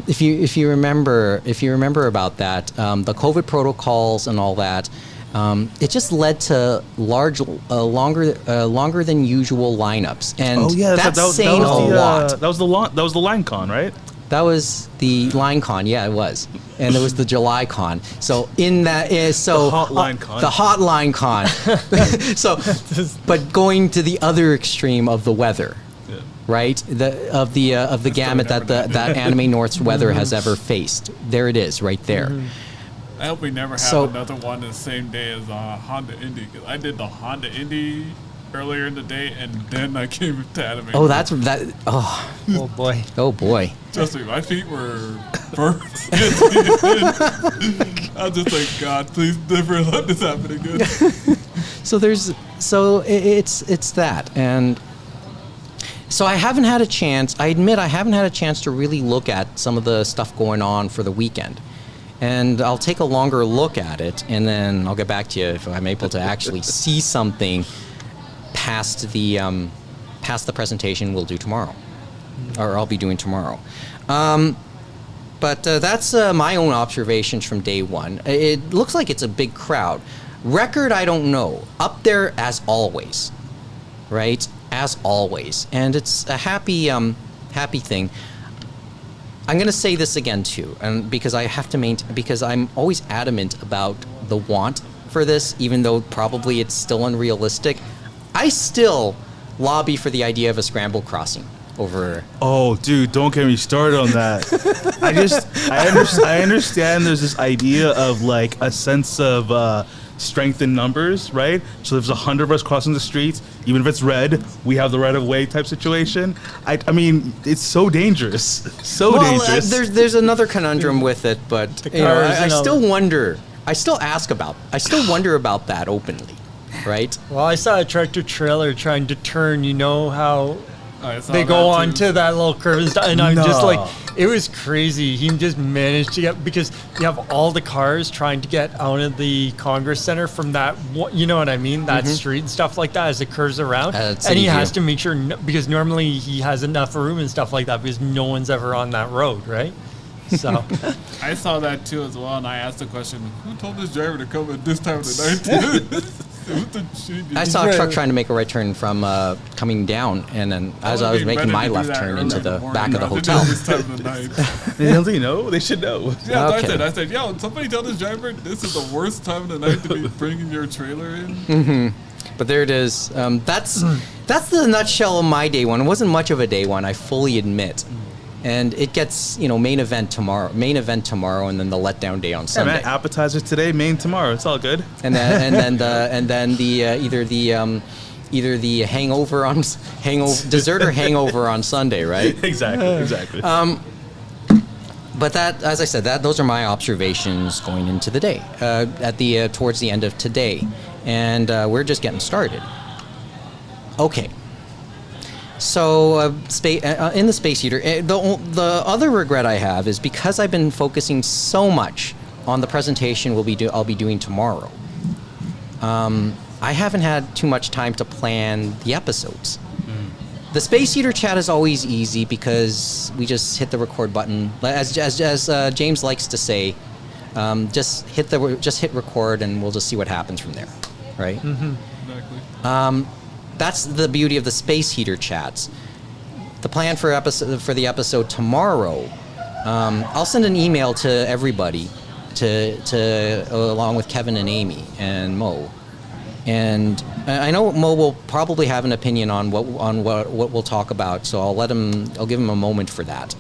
if you remember about that, the COVID protocols and all that, it just led to longer than usual lineups, and that's saying a lot. That was the line con, right? That was the line con, yeah, it was, and there was the July con. So in that is so The hotline con. the hotline con. So, but going to the other extreme of the weather. Yeah. right? Of the gamut that that Anime North's weather has ever faced. There it is, right there. I hope we never have another one the same day as Honda Indy. 'Cause I did the Honda Indy earlier in the day, and then I came to Anime. Oh, that's that. Oh, Oh boy. oh boy. Trust me, my feet were burnt. I was just like, God, please never let this happen again. It's that, and so I haven't had a chance. I admit I haven't had a chance to really look at some of the stuff going on for the weekend, and I'll take a longer look at it, and then I'll get back to you if I'm able to actually see something past the presentation we'll do tomorrow, or I'll be doing tomorrow. But that's my own observations from day one. It looks like it's a big crowd. Record, I don't know. Up there as always, right? As always, and it's a happy thing. I'm going to say this again too, and because I have to because I'm always adamant about the want for this, even though probably it's still unrealistic. I still lobby for the idea of a scramble crossing over. Oh, dude, don't get me started on that. I understand there's this idea of like a sense of strength in numbers, right? So there's 100 of us crossing the streets, even if it's red, we have the right of way type situation. I mean, it's so dangerous, dangerous. There's another conundrum with it, but I still wonder. I still wonder about that openly, right? Well, I saw a tractor trailer trying to turn. You know how I saw they that go too. onto that little curve and stuff, and I'm just like, it was crazy. He just managed to get, because you have all the cars trying to get out of the Congress Center from that, you know what I mean, that street and stuff like that as it curves around, and he has to make sure, because normally he has enough room and stuff like that because no one's ever on that road, right? So I saw that too as well, and I asked the question, who told this driver to come at this time of the night? I saw a truck trying to make a right turn from coming down, and then as I was making my left turn into the back of the hotel. This time of the night. Don't they know? They should know. Yeah, Okay. I said, yo, somebody tell this driver this is the worst time of the night to be bringing your trailer in. But there it is. That's the nutshell of my day one. It wasn't much of a day one, I fully admit. And it gets, main event tomorrow, and then the letdown day on Sunday. Man, appetizer today, main tomorrow. It's all good. And then either the dessert or hangover on Sunday, right? Exactly. But that, as I said, those are my observations going into the day, towards the end of today, and we're just getting started. Okay. So, in the Space Heater, the other regret I have is because I've been focusing so much on the presentation I'll be doing tomorrow. I haven't had too much time to plan the episodes. The Space Heater chat is always easy because we just hit the record button, as James likes to say. Just hit record, and we'll just see what happens from there, right? Exactly. That's the beauty of the Space Heater chats. The plan for the episode tomorrow, I'll send an email to everybody, along with Kevin and Amy and Mo, and I know Mo will probably have an opinion on what we'll talk about, so I'll give him a moment for that,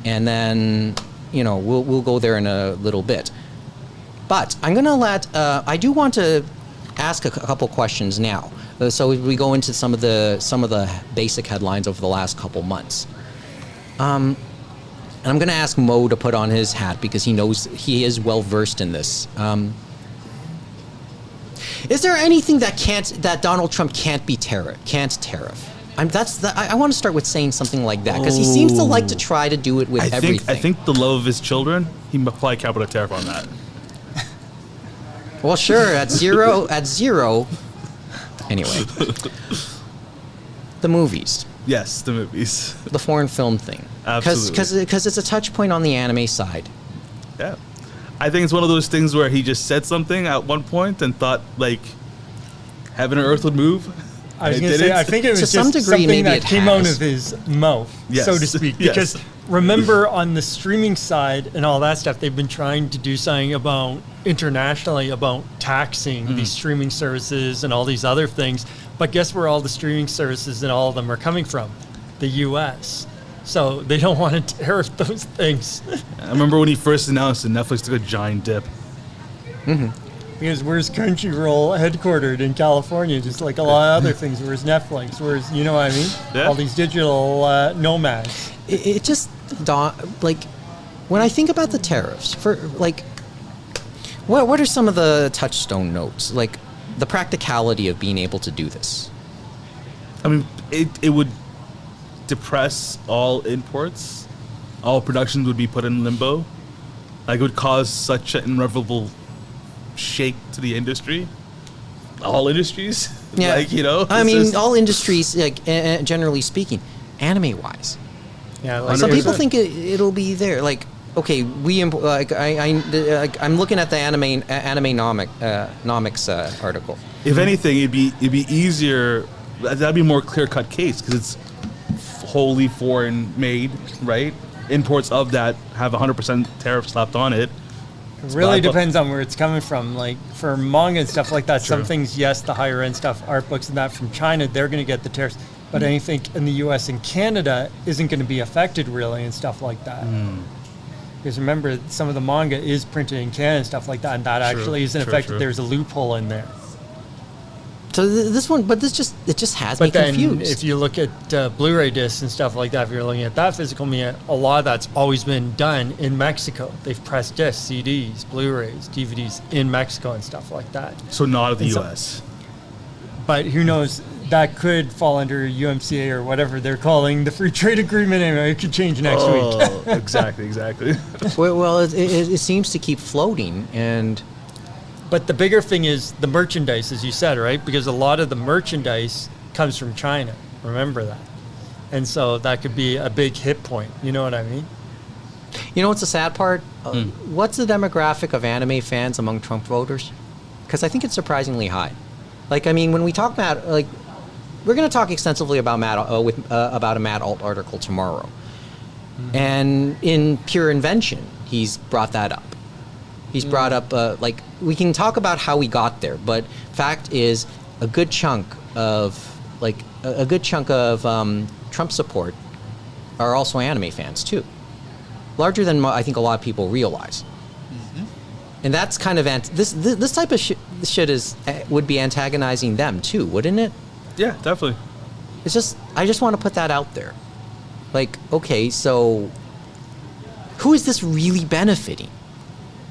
and then we'll go there in a little bit. But I'm gonna I do want to ask a couple questions now. So we go into some of the basic headlines over the last couple months. And I'm going to ask Mo to put on his hat because he is well versed in this. Is there anything that Donald Trump can't tariff? I want to start with saying something like that because he seems to like to try to do it with everything. I think the love of his children, he might apply capital tariff on that. Well, sure, at zero. Anyway, the movies. Yes, the movies. The foreign film thing. Absolutely. Because it's a touch point on the anime side. Yeah. I think it's one of those things where he just said something at one point and thought, like, heaven and earth would move. I was going to say, I think it was To just some degree, something maybe that it came has. out of his mouth, Yes. so to speak. Yes. Because remember, on the streaming side and all that stuff, they've been trying to do something internationally about taxing these streaming services and all these other things. But guess where all the streaming services and all of them are coming from? The U.S. So they don't want to tariff those things. I remember when he first announced it, Netflix took a giant dip. Because where's Crunchyroll headquartered in California, just like a lot of other things. Where's Netflix? Where's, you know what I mean? Yeah. All these digital nomads. It just like when I think about the tariffs for like what are some of the touchstone notes, like the practicality of being able to do this? I mean, it would depress all imports. All productions would be put in limbo. Like, it would cause such an irreversible shake to the industry. All industries. Yeah, Like, you know. I it's mean, just- all industries, like generally speaking, anime-wise. Yeah, like Some people 100%. think it'll be there. Like, okay, I'm looking at the nomics article. If anything, it'd be easier. That'd be a more clear-cut case because it's wholly foreign made, right? Imports of that have 100% tariff slapped on it. It really But- depends on where it's coming from. Like for manga and stuff like that, some True. things, yes, the higher end stuff, art books and that from China, they're going to get the tariffs. But anything in the U.S. and Canada isn't going to be affected really and stuff like that. Because remember, some of the manga is printed in Canada and stuff like that, and that True, actually isn't true, affected. true. There's a loophole in there. So this one, but it just has me But then confused. if you look at Blu-ray discs and stuff like that, if you're looking at that physical media, a lot of that's always been done in Mexico. They've pressed discs, CDs, Blu-rays, DVDs in Mexico and stuff like that. So not of the And so- U.S. But who knows? That could fall under UMCA or whatever they're calling the free trade agreement. Anyway, it could change next week. Oh, exactly. well, it seems to keep floating, and But the bigger thing is the merchandise, as you said, right? Because a lot of the merchandise comes from China. Remember that. And so that could be a big hit point. You know what I mean? you know what's the sad part? What's the demographic of anime fans among Trump voters? Because I think it's surprisingly high. Like, I mean, when we talk we're going to talk extensively about about a Matt Alt article tomorrow, and in Pure Invention, he's brought that up. He's brought up we can talk about how we got there, but fact is, a good chunk of Trump support are also anime fans too, larger than I think a lot of people realize. And that's kind of this type of shit would be antagonizing them too, wouldn't it? Yeah, definitely. It's just I just want to put that out there. Like, okay, so who is this really benefiting?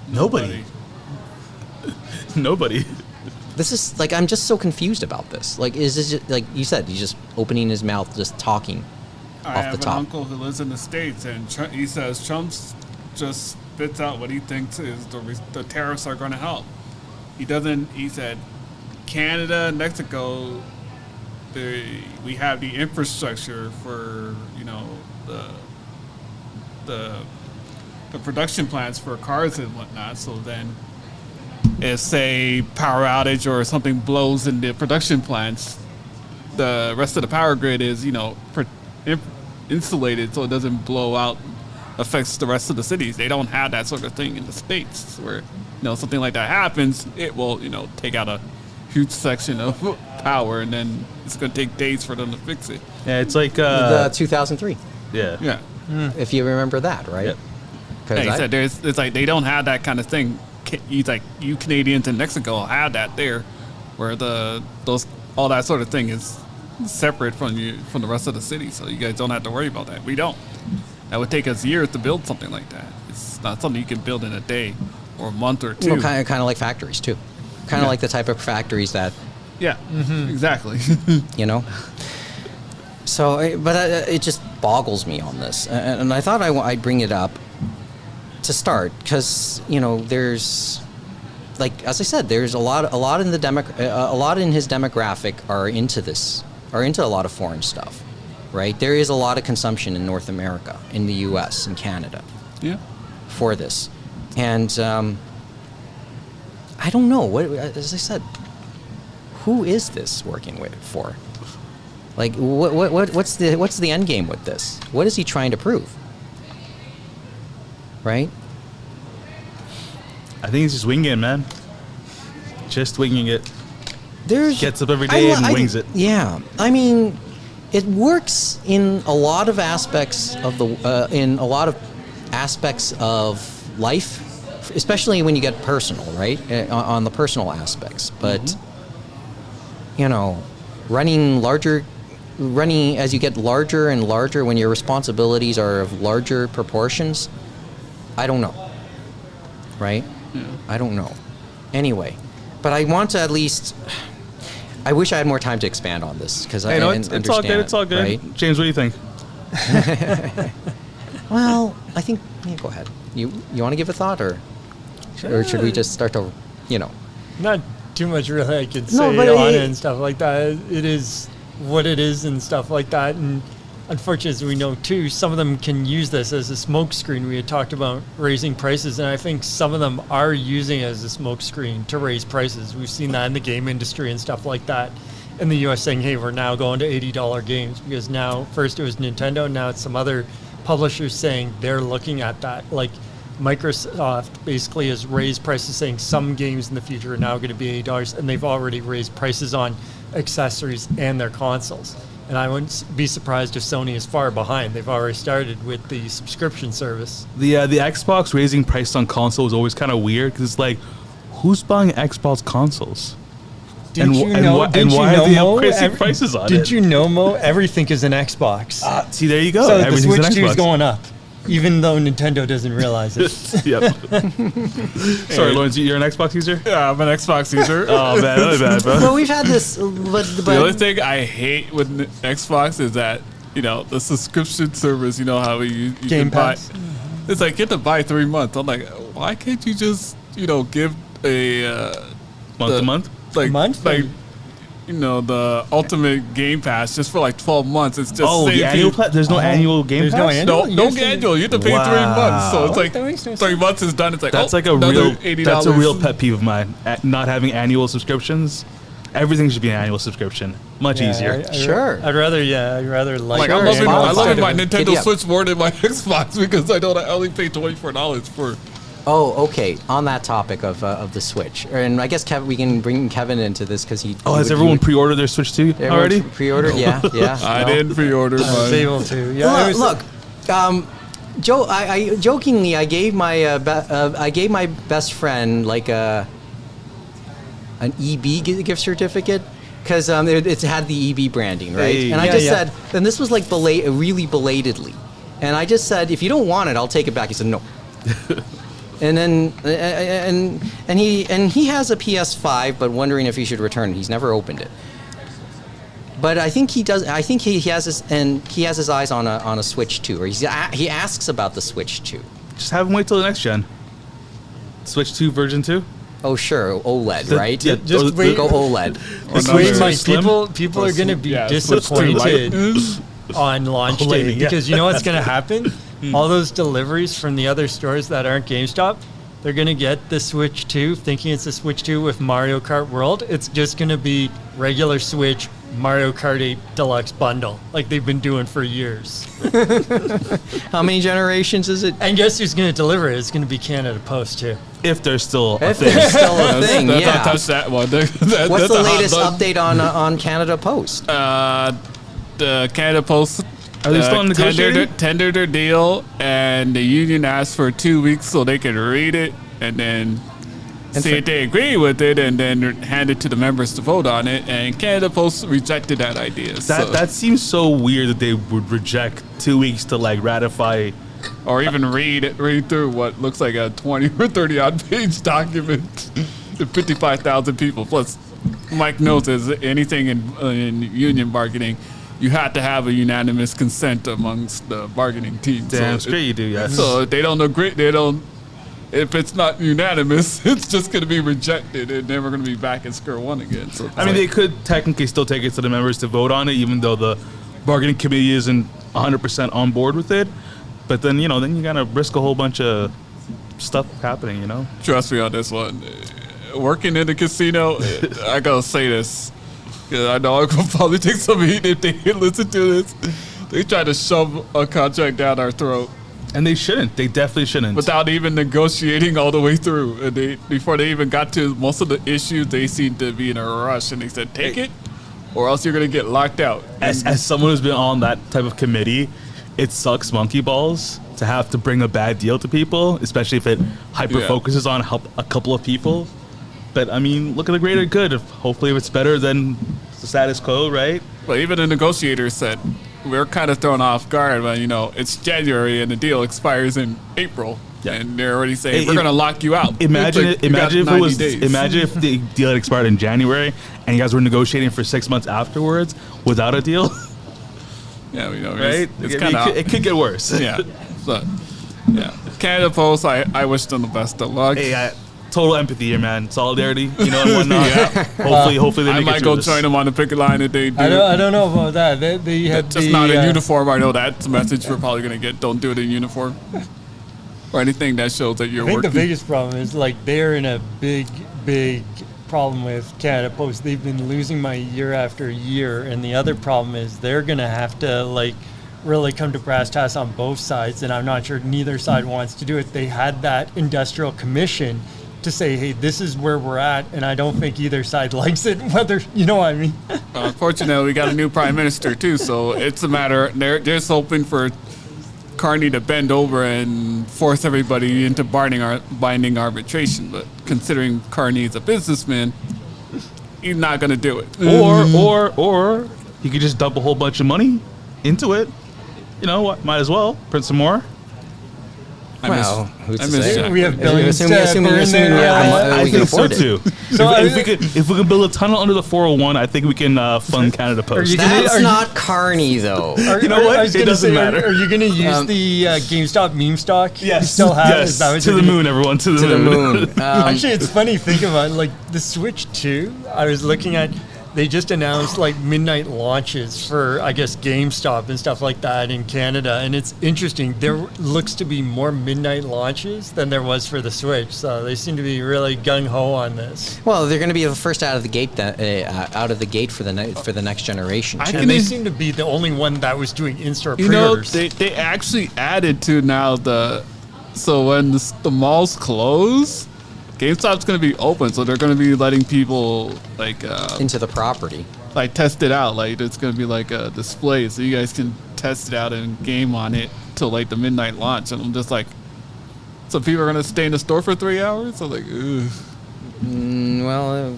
Nobody. Nobody. This is like I'm just so confused about this. Like, is this just, like you said? He's just opening his mouth, just talking I off have the an top. uncle who lives in the States, and he says Trump's just spits out what he thinks is the tariffs are going to help. He doesn't. He said Canada, Mexico, we have the infrastructure for the production plants for cars and whatnot. So then, if say power outage or something blows in the production plants, the rest of the power grid is insulated so it doesn't blow out, affects the rest of the cities. They don't have that sort of thing in the States where something like that happens, it will take out a huge section of power, and then it's going to take days for them to fix it. Yeah, it's like The 2003, yeah. Yeah. if you remember that, right? Yep. Yeah, he 'Cause said it's like they don't have that kind of thing. He's like, you Canadians in Mexico have that there, where all that sort of thing is separate from the rest of the city, so you guys don't have to worry about that. We don't. That would take us years to build something like that. It's not something you can build in a day or a month or two. Well, kind of like factories too. Kind of Yeah. like the type of factories that Yeah, exactly. you know. So, it just boggles me on this, and I thought I'd bring it up to start because there's, like as I said, there's a lot in a lot in his demographic are into a lot of foreign stuff, right? There is a lot of consumption in North America, in the U.S. and Canada Yeah. for this, and I don't know what, as I said, who is this working for? Like, what's the end game with this? What is he trying to prove? Right? I think he's just winging it, man. Just winging it. Gets up every day and wings it. Yeah, I mean, it works in a lot of aspects of life, especially when you get personal, right? On the personal aspects, but you know, running as you get larger and larger, when your responsibilities are of larger proportions, I don't know, right? Yeah. I don't know. Anyway, but I want to at least. I wish I had more time to expand on this because I understand. It's all good. It's all good. Right? James, what do you think? Well, I think. Yeah, go ahead. You want to give a thought, or should we just start to, Not too much really I could No, say but on it and stuff like that. It is what it is and stuff like that. And unfortunately, as we know too, some of them can use this as a smoke screen. We had talked about raising prices, and I think some of them are using it as a smoke screen to raise prices. We've seen that in the game industry and stuff like that. In the U.S. saying, hey, we're now going to $80 games because now, first it was Nintendo, now it's some other publishers saying they're looking at that. Like Microsoft basically has raised prices saying some games in the future are now going to be $80, and they've already raised prices on accessories and their consoles. And I wouldn't be surprised if Sony is far behind. They've already started with the subscription service. The Xbox raising price on console was always kind of weird because it's like, who's buying Xbox consoles? Did you know, why are they upgrading prices on it? Did you know, Mo? Everything is an Xbox. See, there you go. So the Everything's Switch an 2 is Xbox. going up, even though Nintendo doesn't realize it. Yep. Sorry, Lawrence, you're an Xbox user? Yeah, I'm an Xbox user. Oh, man, really bad, bro. Well, we've had this, but The only thing I hate with Xbox is that, the subscription service, how you Game can buy. Pass. It's like, get to buy 3 months. I'm like, why can't you just, give a... Month to month? Like, Month? the ultimate Game Pass just for like 12 months. It's just The annual there's no annual Game There's Pass? no annual? No annual. You have to pay 3 months. So it's like That makes no 3 months is done. It's like, That's like another $80. that's a real pet peeve of mine. Not having annual subscriptions. Everything should be an annual subscription. Much easier. Sure. I'd rather like Like, Sure, I'm loving, I love Spotify. my Nintendo Giddy up. Switch more than my Xbox because I only pay $24 for. Oh, okay. On that topic of the Switch, and I guess we can bring Kevin into this because he. Has everyone pre-ordered their Switch 2 already? Pre-ordered? Yeah. I No. didn't pre-order I was mine. able to. Yeah, Look, Joe. I jokingly I gave my best friend like an EB gift certificate because it had the EB branding, right? Hey. And I Yeah, just yeah. said, and this was like really belatedly, and I just said, if you don't want it, I'll take it back. He said no. And then and he has a PS5, but wondering if he should return it. He's never opened it. But I think he does. I think he has his eyes on a Switch 2, or he asks about the Switch 2. Just have them wait till the next gen. Switch 2 version 2? Oh sure, OLED, right? Yeah, Just wait. Go OLED. This Or way, number Mike, slim? people are going to be Yeah, Switch 2 disappointed Lite. on launch day Lady, yeah. because you know what's going to happen? All those deliveries from the other stores that aren't GameStop, they're going to get the Switch 2 thinking it's a Switch 2 with Mario Kart World. It's just going to be regular Switch Mario Kart 8 Deluxe bundle like they've been doing for years. How many generations is it? And guess who's going to deliver it? It's going to be Canada Post too. If there's still a If thing. there's still a thing, Let's not yeah. touch that one. What's What's the latest update on Canada Post? The Canada Post Are they still negotiating? tendered their deal, and the union asked for 2 weeks so they could read it and then see if they agree with it, and then hand it to the members to vote on it. And Canada Post rejected that idea. That seems so weird that they would reject 2 weeks to ratify. Or even read through what looks like a 20 or 30 odd page document to 55,000 people. Plus, Mike knows as anything in union bargaining, you have to have a unanimous consent amongst the bargaining team. Damn straight you do, yes. So if they don't agree, if it's not unanimous, it's just going to be rejected, and then we're going to be back at square one again. So I mean, they could technically still take it to the members to vote on it, even though the bargaining committee isn't 100% on board with it. But then, then you gotta risk a whole bunch of stuff happening, Trust me on this one. Working in the casino, I gotta say this, 'cause I know I'm gonna probably take some heat if they listen to this. They try to shove a contract down our throat. And they shouldn't. They definitely shouldn't. without even negotiating all the way through. And before they even got to most of the issues, they seemed to be in a rush, and they said, "Take it, or else you're gonna get locked out." As someone who's been on that type of committee, it sucks monkey balls to have to bring a bad deal to people, especially if it hyper focuses on help a couple of people. But I mean, look at the greater good. Hopefully, if it's better than the status quo, right? But even the negotiators said, we're kind of thrown off guard when, it's January and the deal expires in April. Yeah. And they're already saying, we're going to lock you out. Imagine It's like, you got if it 90 was, days. imagine if the deal had expired in January and you guys were negotiating for 6 months afterwards without a deal, Yeah, right? It's kind of, It could get worse. yeah. So, yeah. Canada Post, I wish them the best of luck. Hey, total empathy here, man. Solidarity, and whatnot. Hopefully they I make might it go through this. join them on the picket line if they do. I don't know about that. They had Just the, not in uniform. I know that's a message we're probably going to get. Don't do it in uniform. Or anything that shows that you're I think working. the biggest problem is they're in a big problem with Canada Post. They've been losing money year after year, and the other problem is they're gonna have to really come to brass tacks on both sides, and I'm not sure neither side wants to do it. They had that industrial commission to say, hey, this is where we're at, and I don't think either side likes it. Whether you know what I mean. Unfortunately, we got a new prime minister too, so it's a matter. They're just hoping for Carney to bend over and force everybody into binding arbitration. But considering Carney is a businessman, he's not going to do it. Or he could just dump a whole bunch of money into it. You know what? Might as well print some more. Well, who's to miss say? Jack. We have billions Assuming to burn there. I we can think so afford it. too. So if we could build a tunnel under the 401, I think we can fund Canada Post. you That's Are not Carney, though. You know what? I was It gonna doesn't say, matter. Are you going to use the GameStop meme stock? You still have it? Is that what to you're the gonna- moon, everyone, to the To the moon. moon. Actually, it's funny thinking about the Switch 2. I was looking at, they just announced midnight launches for, I guess, GameStop and stuff like that in Canada. And it's interesting. There looks to be more midnight launches than there was for the Switch. So they seem to be really gung-ho on this. Well, they're going to be the first out of the gate for the next generation. I too. And they can- seem to be the only one that was doing in-store You know, pre-orders. they actually added to now so when the malls close, GameStop's going to be open, so they're going to be letting people into the property. test it out. It's going to be a display, so you guys can test it out and game on it till the midnight launch. And I'm just so people are going to stay in the store for 3 hours. So ugh. Well,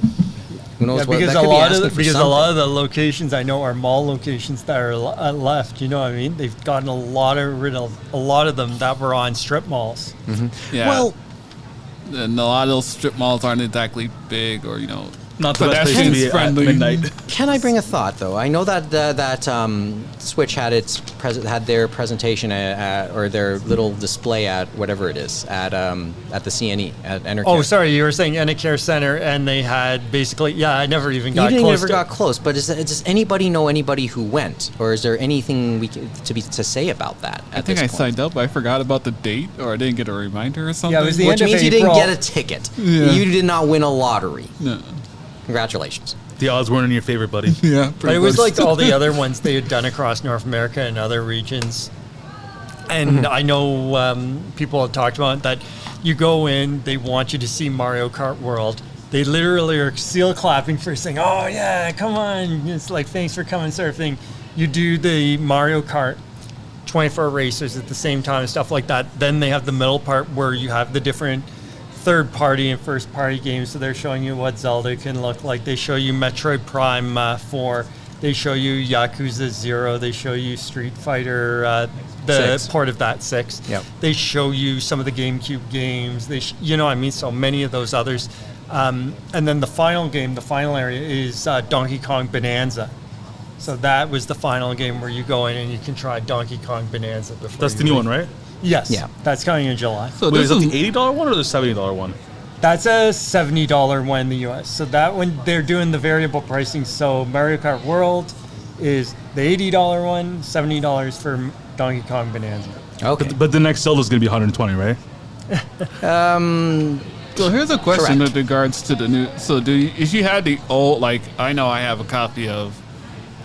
who knows Yeah, what because that could be asking for a lot something. of the locations I know are mall locations that are left. You know what I mean? They've gotten rid of a lot of them that were on strip malls. Yeah. Well, and a lot of those strip malls aren't exactly big or Not the best place to be at Friendly. midnight. can I bring a thought though? I know that Switch had had their presentation or their little display at whatever it is at the CNE at Enercare. Oh, sorry, you were saying Enercare Center, and they had basically. Yeah, I never even got You close. never got close, but does anybody know anybody who went, or is there anything to say about that? I think I signed up. I forgot about the date, or I didn't get a reminder or something. Yeah, it was the Which end of means you April. didn't get a ticket. Yeah. You did not win a lottery. No. Congratulations. The odds weren't in your favor, buddy. Yeah, But it was like all the other ones they had done across North America and other regions. And I know people have talked about that. You go in, they want you to see Mario Kart World. They literally are seal clapping for saying, "Oh yeah, come on!" It's like, "Thanks for coming," sort of thing. You do the Mario Kart 24 racers at the same time and stuff like that. Then they have the middle part where you have the different third party and first party games. So they're showing you what Zelda can look like. They show you Metroid Prime 4. They show you Yakuza 0. They show you Street Fighter, the 6. port of that 6. Yep. They show you some of the GameCube games. You know what I mean? So many of those others. And then the final game, the final area is Donkey Kong Bonanza. So that was the final game where you go in and you can try Donkey Kong Bonanza before That's you the new leave. one, right? Yes. Yeah. That's coming in July. So Wait, this is that is the $80 one or the $70 one? That's a $70 one in the US. So that one, they're doing the variable pricing. So Mario Kart World is the $80 one, $70 for Donkey Kong Bonanza. Okay. But the next Zelda's going to be 120, right? So here's a question Correct. with regards to the new. So if you had the old, I know I have a copy of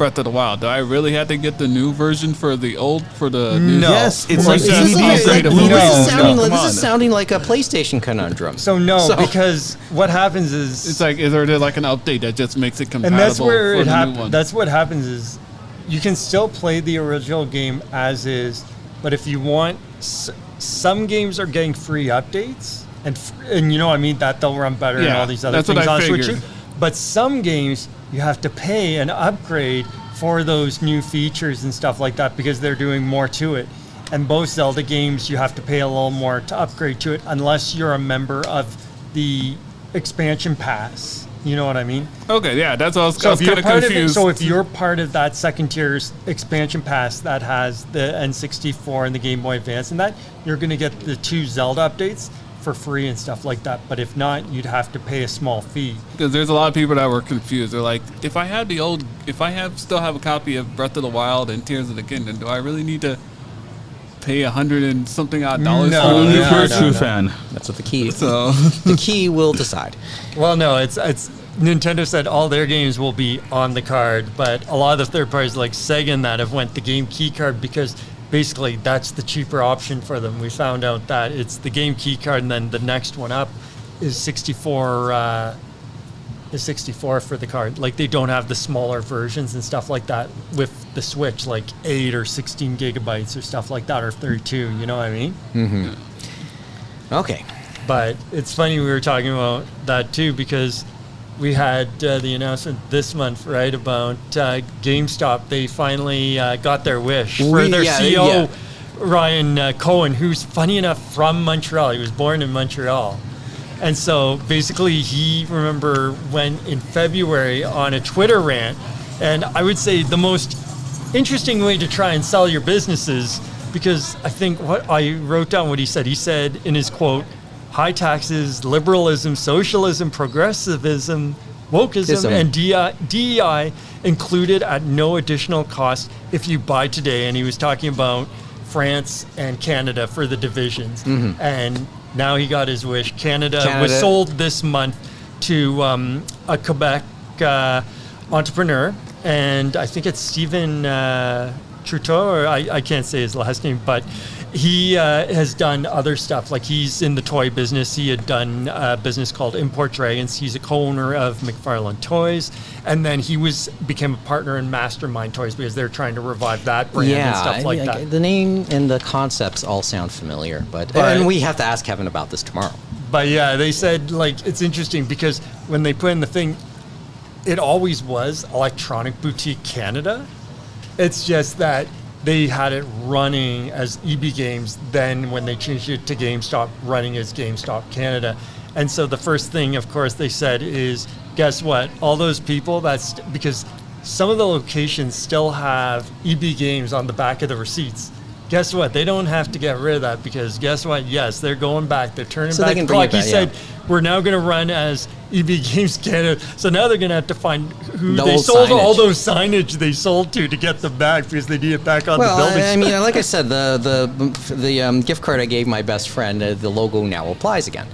Breath of the Wild, do I really have to get the new version for the new? No. Yes, it's Or like is that easy upgrade like of Blu-ray movies? stuff. This Come is on. sounding like a PlayStation conundrum. So no, because what happens is It's like, is there like an update that just makes it compatible and that's where for it the new happens. one? That's what happens is you can still play the original game as is, but if you want, some games are getting free updates, and you know what I mean, that they'll run better and Yeah, all these other that's what things I on Switch. figured. But some games you have to pay an upgrade for those new features and stuff like that because they're doing more to it. And both Zelda games you have to pay a little more to upgrade to it unless you're a member of the expansion pass. You know what I mean? Okay, yeah, that's what I was So if kind you're of part of it, confused. so if you're part of that second tier's expansion pass that has the N64 and the Game Boy Advance and that, you're going to get the 2 Zelda updates for free and stuff like that. But if not, you'd have to pay a small fee. Because there's a lot of people that were confused. They're like, if I still have a copy of Breath of the Wild and Tears of the Kingdom, do I really need to pay $100 and something odd dollars No, for them? Only no, for a no, true no. fan. That's what the key. So The key will decide. Well, no, it's Nintendo said all their games will be on the card, but a lot of the third parties like Sega and that have went the game key card because basically that's the cheaper option for them. We found out that it's the game key card, and then the next one up is 64. Is 64 for the card. Like they don't have the smaller versions and stuff like that with the Switch, like 8 or 16 gigabytes or stuff like that, or 32. You know what I mean? Okay. But it's funny we were talking about that too because we had the announcement this month, right, about GameStop. They finally got their wish for their CEO, Ryan Cohen, who's funny enough from Montreal. He was born in Montreal. And so basically he, went in February on a Twitter rant. And I would say the most interesting way to try and sell your businesses, because I think what I wrote down what he said. He said in his quote, high taxes, liberalism, socialism, progressivism, wokeism, and DEI included at no additional cost if you buy today. And he was talking about France and Canada for the divisions. And now he got his wish. Canada was sold this month to a Quebec entrepreneur. And I think it's Stephen Trudeau, or I can't say his last name, but he has done other stuff. Like he's in the toy business. He had done a business called Import Dragons. He's a co-owner of McFarlane Toys. And then he became a partner in Mastermind Toys because they're trying to revive that brand and stuff like that. The name and the concepts all sound familiar, and we have to ask Kevin about this tomorrow. But yeah, they said, like, it's interesting because when they put in the thing, it always was Electronic Boutique Canada. It's just that they had it running as EB Games, then when they changed it to GameStop, running as GameStop Canada. And so the first thing, of course, they said is, guess what? All those people, because some of the locations still have EB Games on the back of the receipts. Guess what? They don't have to get rid of that because guess what? Yes, they're going back. They're turning So back. they can bring Like it back, he said, we're now going to run as EB Games Canada. So now they're going to have to find who The they old sold all signage. those signage they sold to get them back because they need it back on the building. I mean, like I said, the gift card I gave my best friend, the logo now applies again.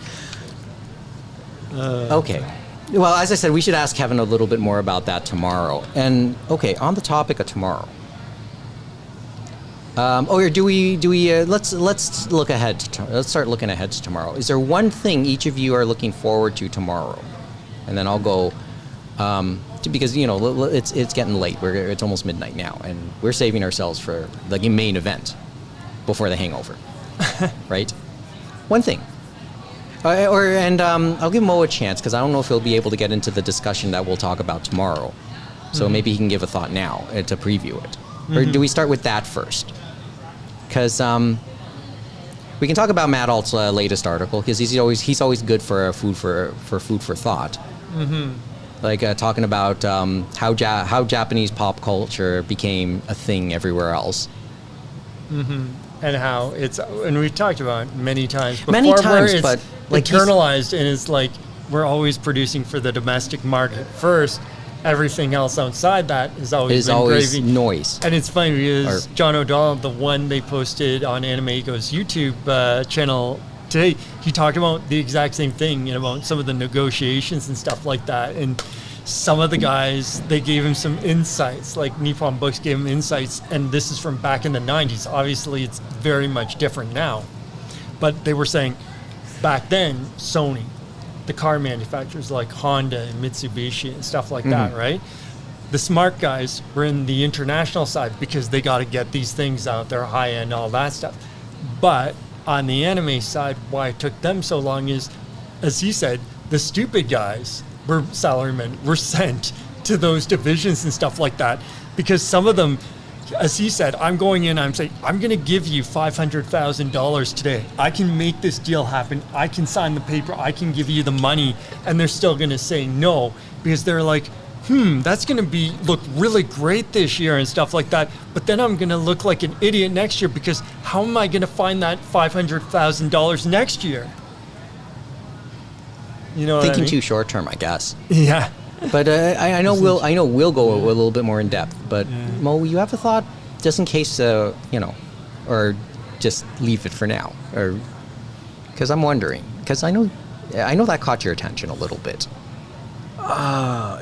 Okay. Well, as I said, we should ask Kevin a little bit more about that tomorrow. And okay, on the topic of tomorrow. Do we? Let's look ahead. Let's start looking ahead to tomorrow. Is there one thing each of you are looking forward to tomorrow? And then I'll go. Because it's getting late. It's almost midnight now, and we're saving ourselves for the main event before the hangover, right? One thing. I'll give Mo a chance because I don't know if he'll be able to get into the discussion that we'll talk about tomorrow. So maybe he can give a thought now to preview it. Or do we start with that first? Because we can talk about Matt Alt's latest article because he's always good for food for thought. Like talking about how Japanese pop culture became a thing everywhere else. And how and we've talked about it many times before. But it's like internalized and it's like we're always producing for the domestic market first. Everything else outside that is always gravy. Noise. And it's funny because John O'Donnell, the one they posted on Anime Ego's YouTube channel today, he talked about the exact same thing, about some of the negotiations and stuff like that. And some of the guys, they gave him some insights, like Nippon Books gave him insights, and this is from back in the 90s. Obviously, it's very much different now. But they were saying, back then, Sony, the car manufacturers like Honda and Mitsubishi and stuff like that, right? The smart guys were in the international side because they got to get these things out there, high end, all that stuff. But on the anime side, why it took them so long is, as he said, the stupid guys were salarymen, were sent to those divisions and stuff like that, because some of them, as he said, I'm going in, I'm saying, I'm going to give you $500,000 today. I can make this deal happen. I can sign the paper. I can give you the money. And they're still going to say no, because they're like, that's going to look really great this year and stuff like that. But then I'm going to look like an idiot next year, because how am I going to find that $500,000 next year? You know, Thinking what I mean? too short term, I guess. Yeah. But I know we'll go a little bit more in depth. But Mo, you have a thought, just in case, or just leave it for now, or because I'm wondering, because I know that caught your attention a little bit.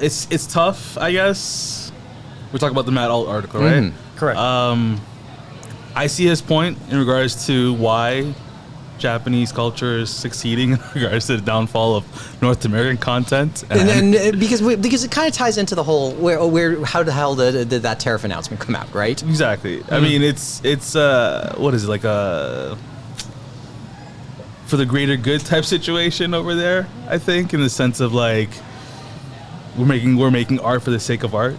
It's tough, I guess. We talk about the Matt Alt article, right? Correct. I see his point in regards to why Japanese culture is succeeding in regards to the downfall of North American content, and because it kind of ties into the whole how the hell did that tariff announcement come out, right? Exactly. I mean, it's what is it, like a for the greater good type situation over there? I think, in the sense of like we're making art for the sake of art,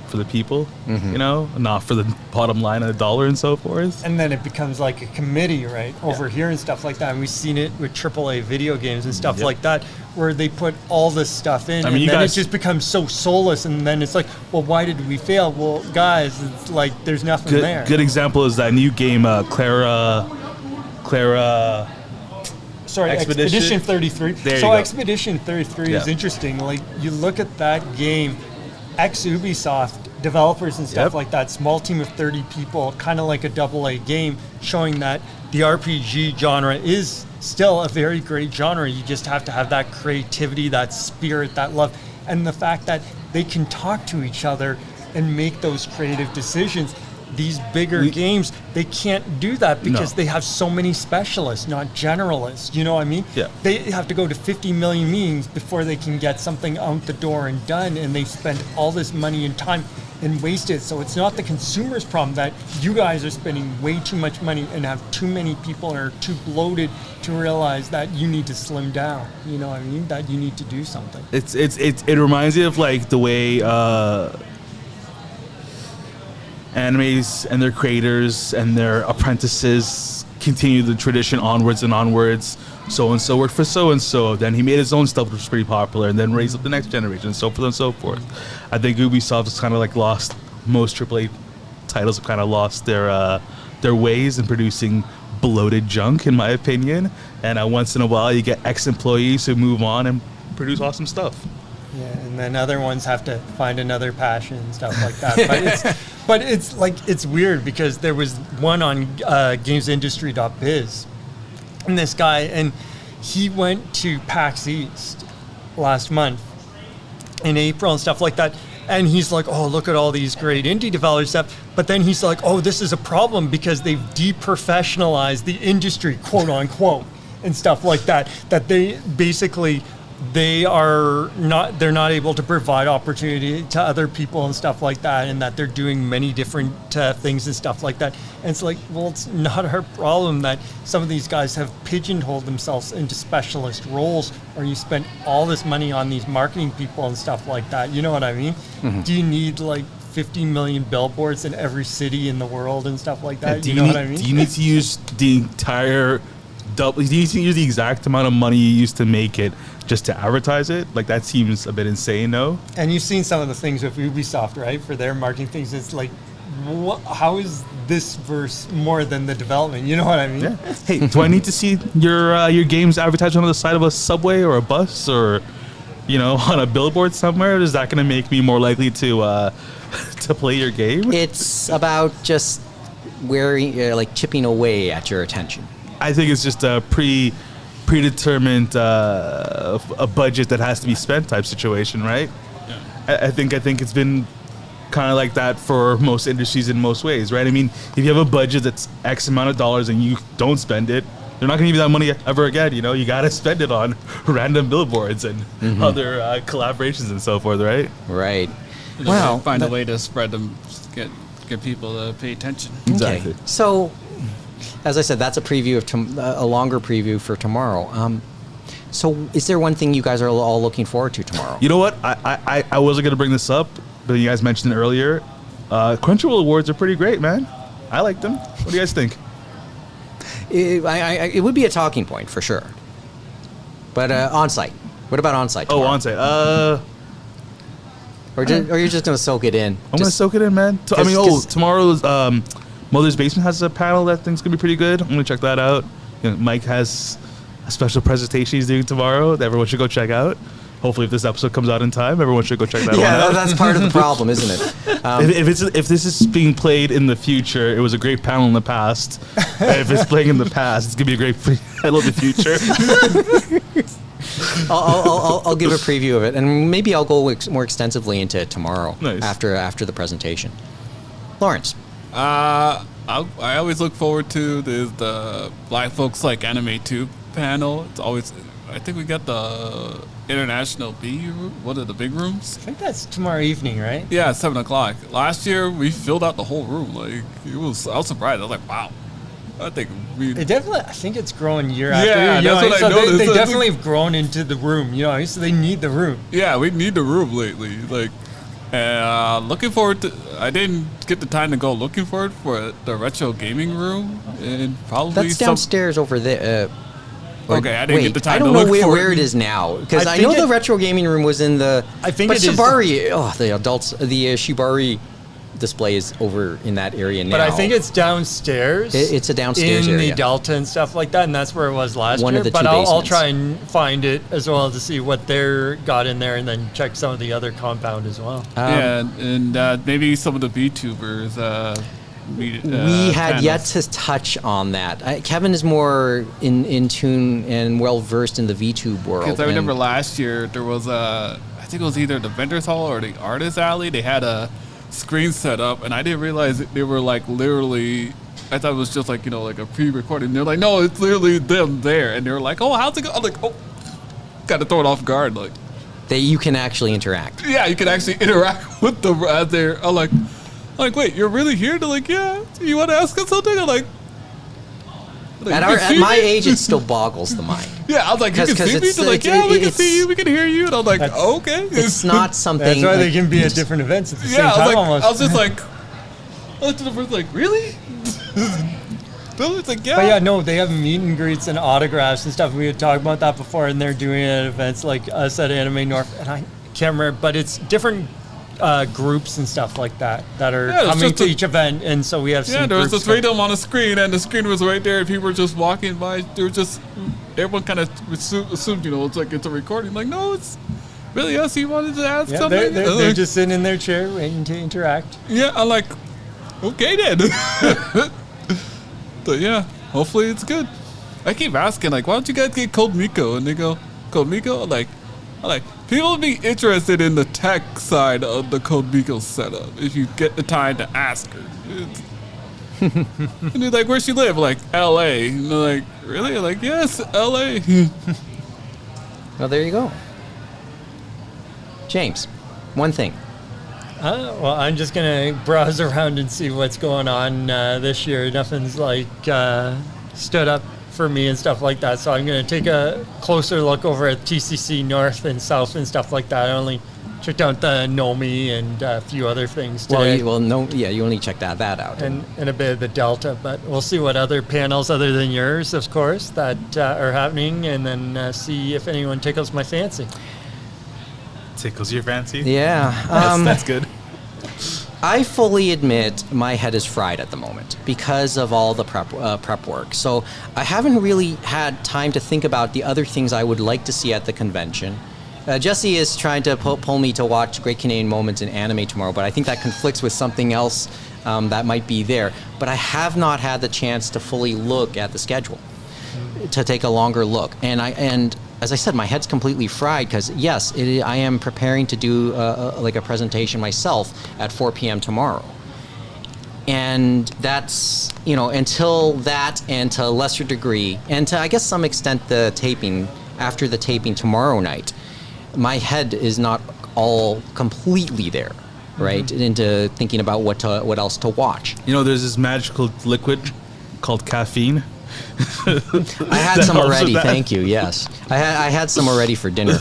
for the people, you know, not for the bottom line of the dollar and so forth. And then it becomes like a committee, right, over here and stuff like that. And we've seen it with AAA video games and stuff like that, where they put all this stuff in, and then it just becomes so soulless. And then it's like, well, why did we fail? Well, guys, it's like there's nothing there. Good example is that new game, Clara. Sorry, Expedition 33. There so you go. Expedition 33 is interesting. Like, you look at that game, ex-Ubisoft developers and stuff like that, small team of 30 people, kind of like a AA game, showing that the RPG genre is still a very great genre. You just have to have that creativity, that spirit, that love, and the fact that they can talk to each other and make those creative decisions. These bigger games, they can't do that because they have so many specialists, not generalists. You know what I mean? Yeah. They have to go to 50 million meetings before they can get something out the door and done, and they spend all this money and time and waste it. So it's not the consumer's problem that you guys are spending way too much money and have too many people and are too bloated to realize that you need to slim down. You know what I mean? That you need to do something. It reminds me of like the way animes and their creators and their apprentices continue the tradition onwards and onwards. So and so worked for so and so. Then he made his own stuff, which was pretty popular, and then raised up the next generation, and so forth and so forth. I think Ubisoft has kind of like lost, most AAA titles have kind of lost their ways in producing bloated junk, in my opinion. And once in a while, you get ex-employees who move on and produce awesome stuff. Yeah, and then other ones have to find another passion and stuff like that. But it's like, it's weird because there was one on gamesindustry.biz, and this guy, and he went to PAX East last month in April and stuff like that. And he's like, oh, look at all these great indie developers stuff. But then he's like, oh, this is a problem because they've deprofessionalized the industry, quote unquote, and stuff like that. That they basically, they're not able to provide opportunity to other people and stuff like that, and that they're doing many different things and stuff like that. And it's like, well, it's not our problem that some of these guys have pigeonholed themselves into specialist roles, or you spend all this money on these marketing people and stuff like that. You know what I mean? Do you need like 50 million billboards in every city in the world and stuff like that? Do you know what I mean? Do you need to use the entire double? Do you need to use the exact amount of money you used to make it just to advertise it? Like, that seems a bit insane, no? And you've seen some of the things with Ubisoft, right? For their marketing things, it's like, how is this verse more than the development? You know what I mean? Yeah. Hey, do I need to see your games advertised on the side of a subway or a bus, or, you know, on a billboard somewhere? Is that going to make me more likely to to play your game? It's about just like chipping away at your attention. I think it's just a predetermined a budget that has to be spent type situation, right? I think it's been kind of like that for most industries in most ways, right? I mean, if you have a budget that's X amount of dollars and you don't spend it, they're not going to give you that money ever again. You know, you got to spend it on random billboards and other collaborations and so forth, right? Right. Well, find a way to spread them, get people to pay attention. Exactly. Okay. So, as I said, that's a preview of a longer preview for tomorrow. So, is there one thing you guys are all looking forward to tomorrow? You know what? I wasn't going to bring this up, but you guys mentioned it earlier. Crunchyroll Awards are pretty great, man. I like them. What do you guys think? It would be a talking point for sure. But on-site. What about on-site? Oh, tomorrow? on-site. Or you're just going to soak it in? I'm going to soak it in, man. Tomorrow's Mother's Basement has a panel that I think's going to be pretty good. I'm going to check that out. You know, Mike has a special presentation he's doing tomorrow that everyone should go check out. Hopefully, if this episode comes out in time, everyone should go check that one out. Yeah, that's part of the problem, isn't it? If this is being played in the future, it was a great panel in the past. If it's playing in the past, it's gonna be a great panel in the future. I'll give a preview of it, and maybe I'll go more extensively into it tomorrow. Nice. after the presentation. Lawrence. I always look forward to the Black Folks Like Anime 2 panel. It's always, I think we got the International B room, one of the big rooms. I think that's tomorrow evening, right? Yeah, 7 o'clock. Last year we filled out the whole room. Like I was surprised. I was like, wow. I think we. I think it's growing year Yeah, after year. that's You know, what so I noticed. They definitely have grown into the room. You know, so they need the room. Yeah, we need the room lately. Like, looking forward to. I didn't get the time to go looking for it for the retro gaming room, and probably That's downstairs over there. Okay, I didn't get the time I don't to know look for where it. it is now, because I I know think the retro gaming room was in the. I think but it is- Shibari. The adults, the Shibari display is over in that area now. But I think it's downstairs. It's a downstairs in area. the Delta and stuff like that, and that's where it was last One year. of the but two I'll basements. try and find it as well to see what they're got in there, and then check some of the other compound as well. Yeah, and maybe some of the VTubers. We had yet to touch on that. Kevin is more in tune and well versed in the VTube world. Because I and- remember last year there was I think it was either the vendors hall or the artist alley. They had a screen set up, and I didn't realize they were like literally. I thought it was just like like a pre-recording. They're like, no, it's literally them there, and they're like, oh, how's it go? I'm like, oh, got to throw it off guard, like. you can actually interact. Yeah, you can actually interact with them as they're. I'm like, wait, you're really here? They're like, yeah. You want to ask us something? I'm like At "You can see my me?" age, it still boggles the mind. Yeah, I was like, you can 'Cause see me? it's- They're like, it's- yeah, we can it's- see you, we can hear you. And I'm like, That's- okay. It's not something. That's why like, they can be at different events at the same Yeah, time. I was like, almost. I was just like, I looked at the first like, really? It's like, yeah. But yeah, no, they have meet and greets and autographs and stuff. We had talked about that before, and they're doing it at events like us at Anime North, and I can't remember, but it's different groups and stuff like that are Yeah, it's coming just to a- each event, and so we have some Yeah, there was the groups three of them on the screen, and the screen was right there, and people were just walking by. They were just, everyone kind of assumed, it's like it's a recording. Like, no, it's really us. You wanted to ask Yeah, something? they're just sitting in their chair waiting to interact. Yeah, I'm like, okay then. But yeah, hopefully it's good. I keep asking, like, why don't you guys get Cold Miko? And they go, Cold Miko? I'm like, people would be interested in the tech side of the Cold Miko setup if you get the time to ask her. And they're like, where she live? Like, L.A. And they're like, really? I'm like, yes, L.A. Well, there you go. James, one thing. Well, I'm just gonna browse around and see what's going on this year. Nothing's like stood up for me and stuff like that. So I'm gonna take a closer look over at TCC North and South and stuff like that. I only checked out the Nomi and a few other things today. You only checked that out. and a bit of the Delta, but we'll see what other panels other than yours, of course, that are happening, and then see if anyone tickles my fancy. Tickles your fancy? Yeah. That's good. I fully admit my head is fried at the moment because of all the prep work. So I haven't really had time to think about the other things I would like to see at the convention. Jesse is trying to pull me to watch Great Canadian Moments in anime tomorrow, but I think that conflicts with something else that might be there. But I have not had the chance to fully look at the schedule, to take a longer look. And as I said, my head's completely fried because yes, I am preparing to do like a presentation myself at 4 p.m. tomorrow. And that's, until that, and to a lesser degree, and to, I guess, some extent, the taping, after the taping tomorrow night, my head is not all completely there, right? Into thinking about what else to watch. There's this magical liquid called caffeine. I had some already. Thank you. Yes, I had some already for dinner.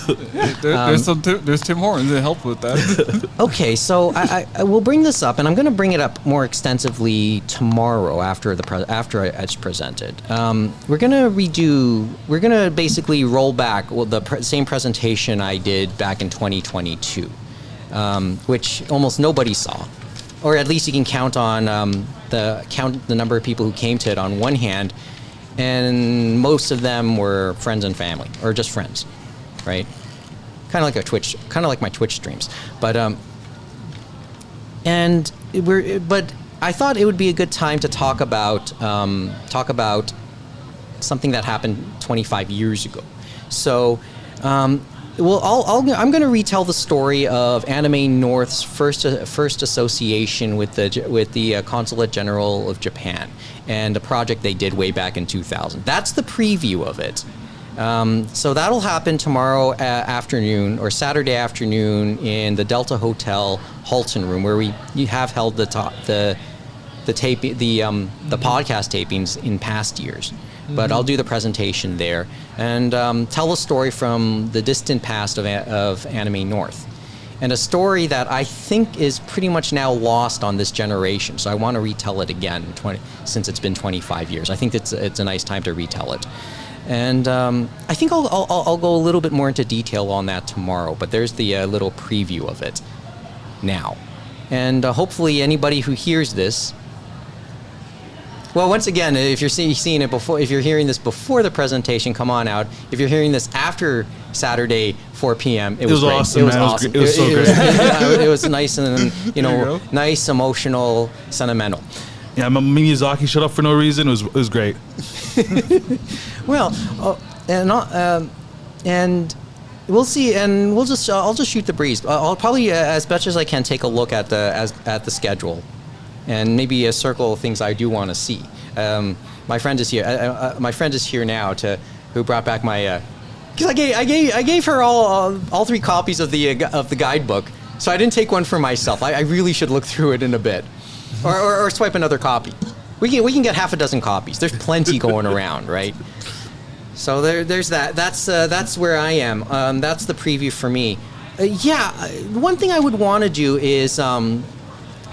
There's Tim Hortons that help with that. Okay, so I will bring this up, and I'm going to bring it up more extensively tomorrow after it's presented. We're going to basically roll back the same presentation I did back in 2022, which almost nobody saw, or at least you can count on the number of people who came to it on one hand. And most of them were friends and family, or just friends, right? Kind of like my Twitch streams. But but I thought it would be a good time to talk about something that happened 25 years ago. So, I'm going to retell the story of Anime North's first association with the Consulate General of Japan and a project they did way back in 2000. That's the preview of it. So that'll happen tomorrow afternoon or Saturday afternoon in the Delta Hotel Halton Room, where you have held the podcast tapings in past years. But I'll do the presentation there and tell a story from the distant past of Anime North. And a story that I think is pretty much now lost on this generation. So I want to retell it again since it's been 25 years. I think it's a nice time to retell it. And I think I'll go a little bit more into detail on that tomorrow. But there's the little preview of it now. And hopefully anybody who hears this... Well, once again, if you're seeing it before, if you're hearing this before the presentation, come on out. If you're hearing this after Saturday, 4 p.m., it was great. Awesome. It was man. awesome. It was so great. It was nice and nice, emotional, sentimental. Yeah, Miyazaki showed up for no reason. It was great. Well, and we'll see, and I'll just shoot the breeze. I'll probably, as much as I can, take a look at the schedule. And maybe a circle of things I do want to see. My friend is here. My friend is here now who brought back my. Because I gave her all 3 copies of the guidebook, so I didn't take one for myself. I really should look through it in a bit, or swipe another copy. We can get half a dozen copies. There's plenty going around, right? So there's that. That's where I am. That's the preview for me. One thing I would want to do is.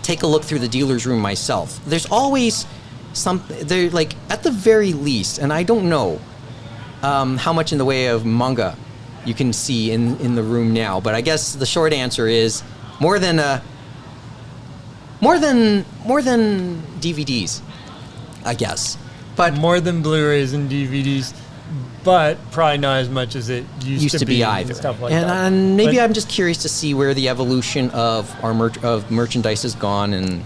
Take a look through the dealer's room myself. There's always there, like, at the very least, and I don't know how much in the way of manga you can see in the room now, but I guess the short answer is more than DVDs, I guess. But more than Blu-rays and DVDs, but probably not as much as it used to be either. And stuff like and, that. And maybe but, I'm just curious to see where the evolution of our merchandise has gone.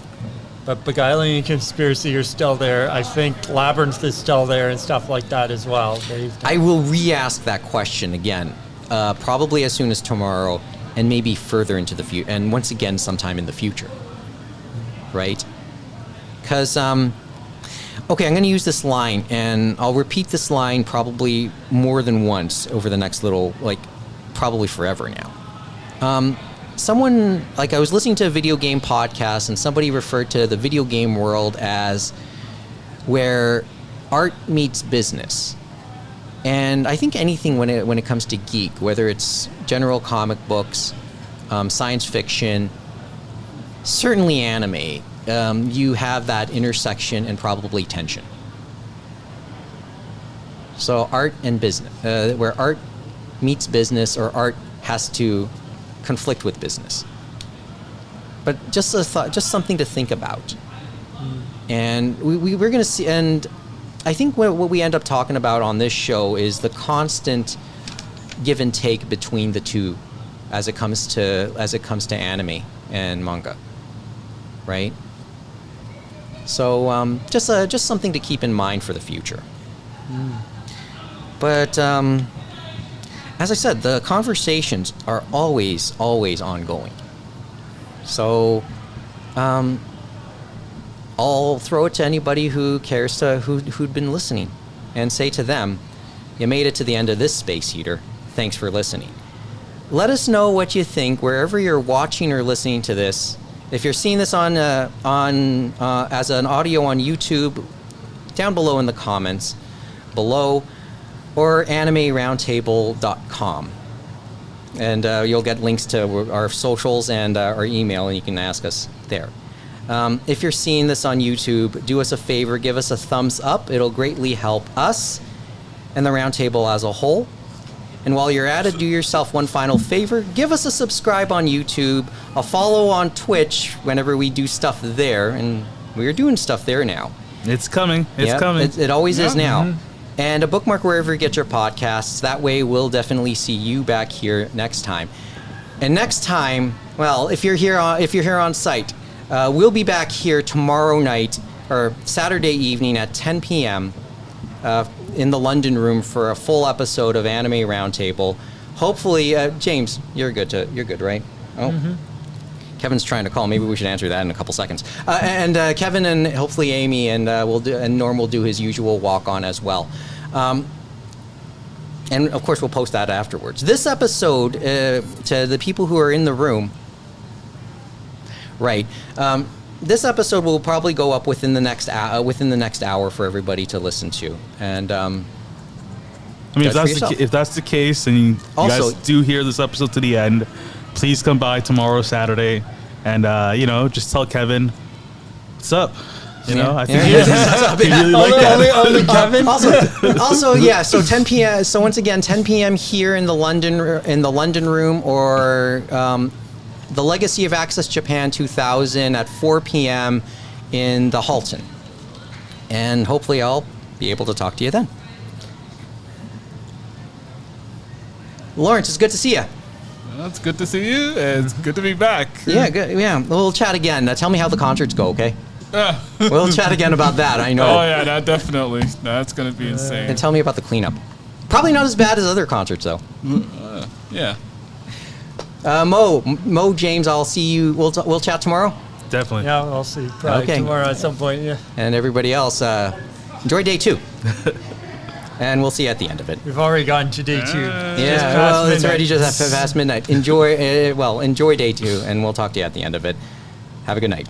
But Beguiling and Conspiracy are still there. I think Labyrinth is still there and stuff like that as well. I will re-ask that question again, probably as soon as tomorrow, and maybe further into the future, and once again sometime in the future, right? Because okay, I'm going to use this line, and I'll repeat this line probably more than once over the next probably forever now. Someone, I was listening to a video game podcast, and somebody referred to the video game world as where art meets business. And I think anything when it comes to geek, whether it's general comic books, science fiction, certainly anime, you have that intersection and probably tension. So art and business, where art meets business, or art has to conflict with business. But just a thought, just something to think about. And we're going to see, and I think what we end up talking about on this show is the constant give and take between the two as it comes to anime and manga, right? So just something to keep in mind for the future. But as I said, the conversations are always ongoing. So, I'll throw it to anybody who cares to who'd been listening, and say to them, "You made it to the end of this space heater. Thanks for listening." Let us know what you think wherever you're watching or listening to this. If you're seeing this on as an audio on YouTube, down below in the comments below, or animeroundtable.com. And you'll get links to our socials and our email, and you can ask us there. If you're seeing this on YouTube, do us a favor, give us a thumbs up. It'll greatly help us and the Roundtable as a whole. And while you're at it, do yourself one final favor. Give us a subscribe on YouTube, a follow on Twitch whenever we do stuff there. And we're doing stuff there now. It's coming. It's coming. It always is now. And a bookmark wherever you get your podcasts. That way we'll definitely see you back here next time. And next time, well, if you're here on site, we'll be back here tomorrow night or Saturday evening at 10 p.m. In the London room for a full episode of Anime Roundtable. Hopefully, James, you're good, right? Oh, Kevin's trying to call. Maybe we should answer that in a couple seconds. And Kevin and hopefully Amy and Norm will do his usual walk on as well. And of course, we'll post that afterwards. This episode, to the people who are in the room, right? This episode will probably go up within the next hour for everybody to listen to. And I mean, if that's the case, and you Also- guys do hear this episode to the end, please come by tomorrow, Saturday, and just tell Kevin what's up. I think he really like that. Only Kevin. Also, yeah. So 10 p.m. So once again, 10 p.m. here in the London room, or the Legacy of Access Japan 2000 at 4 p.m. in the Halton. And hopefully, I'll be able to talk to you then. Lawrence, it's good to see you. Well, it's good to see you. It's good to be back. Yeah, good. Yeah, we'll chat again. Tell me how the concerts go, okay? We'll chat again about that. I know. Oh yeah, that definitely. That's gonna be insane. And tell me about the cleanup. Probably not as bad as other concerts, though. Yeah. Mo, James, I'll see you. We'll chat tomorrow. Definitely. Yeah, I'll see. Probably tomorrow at some point. Yeah. And everybody else, enjoy day 2. And we'll see you at the end of it. We've already gotten to day 2. Yeah, well, it's already just past midnight. Enjoy day 2, and we'll talk to you at the end of it. Have a good night.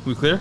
We clear?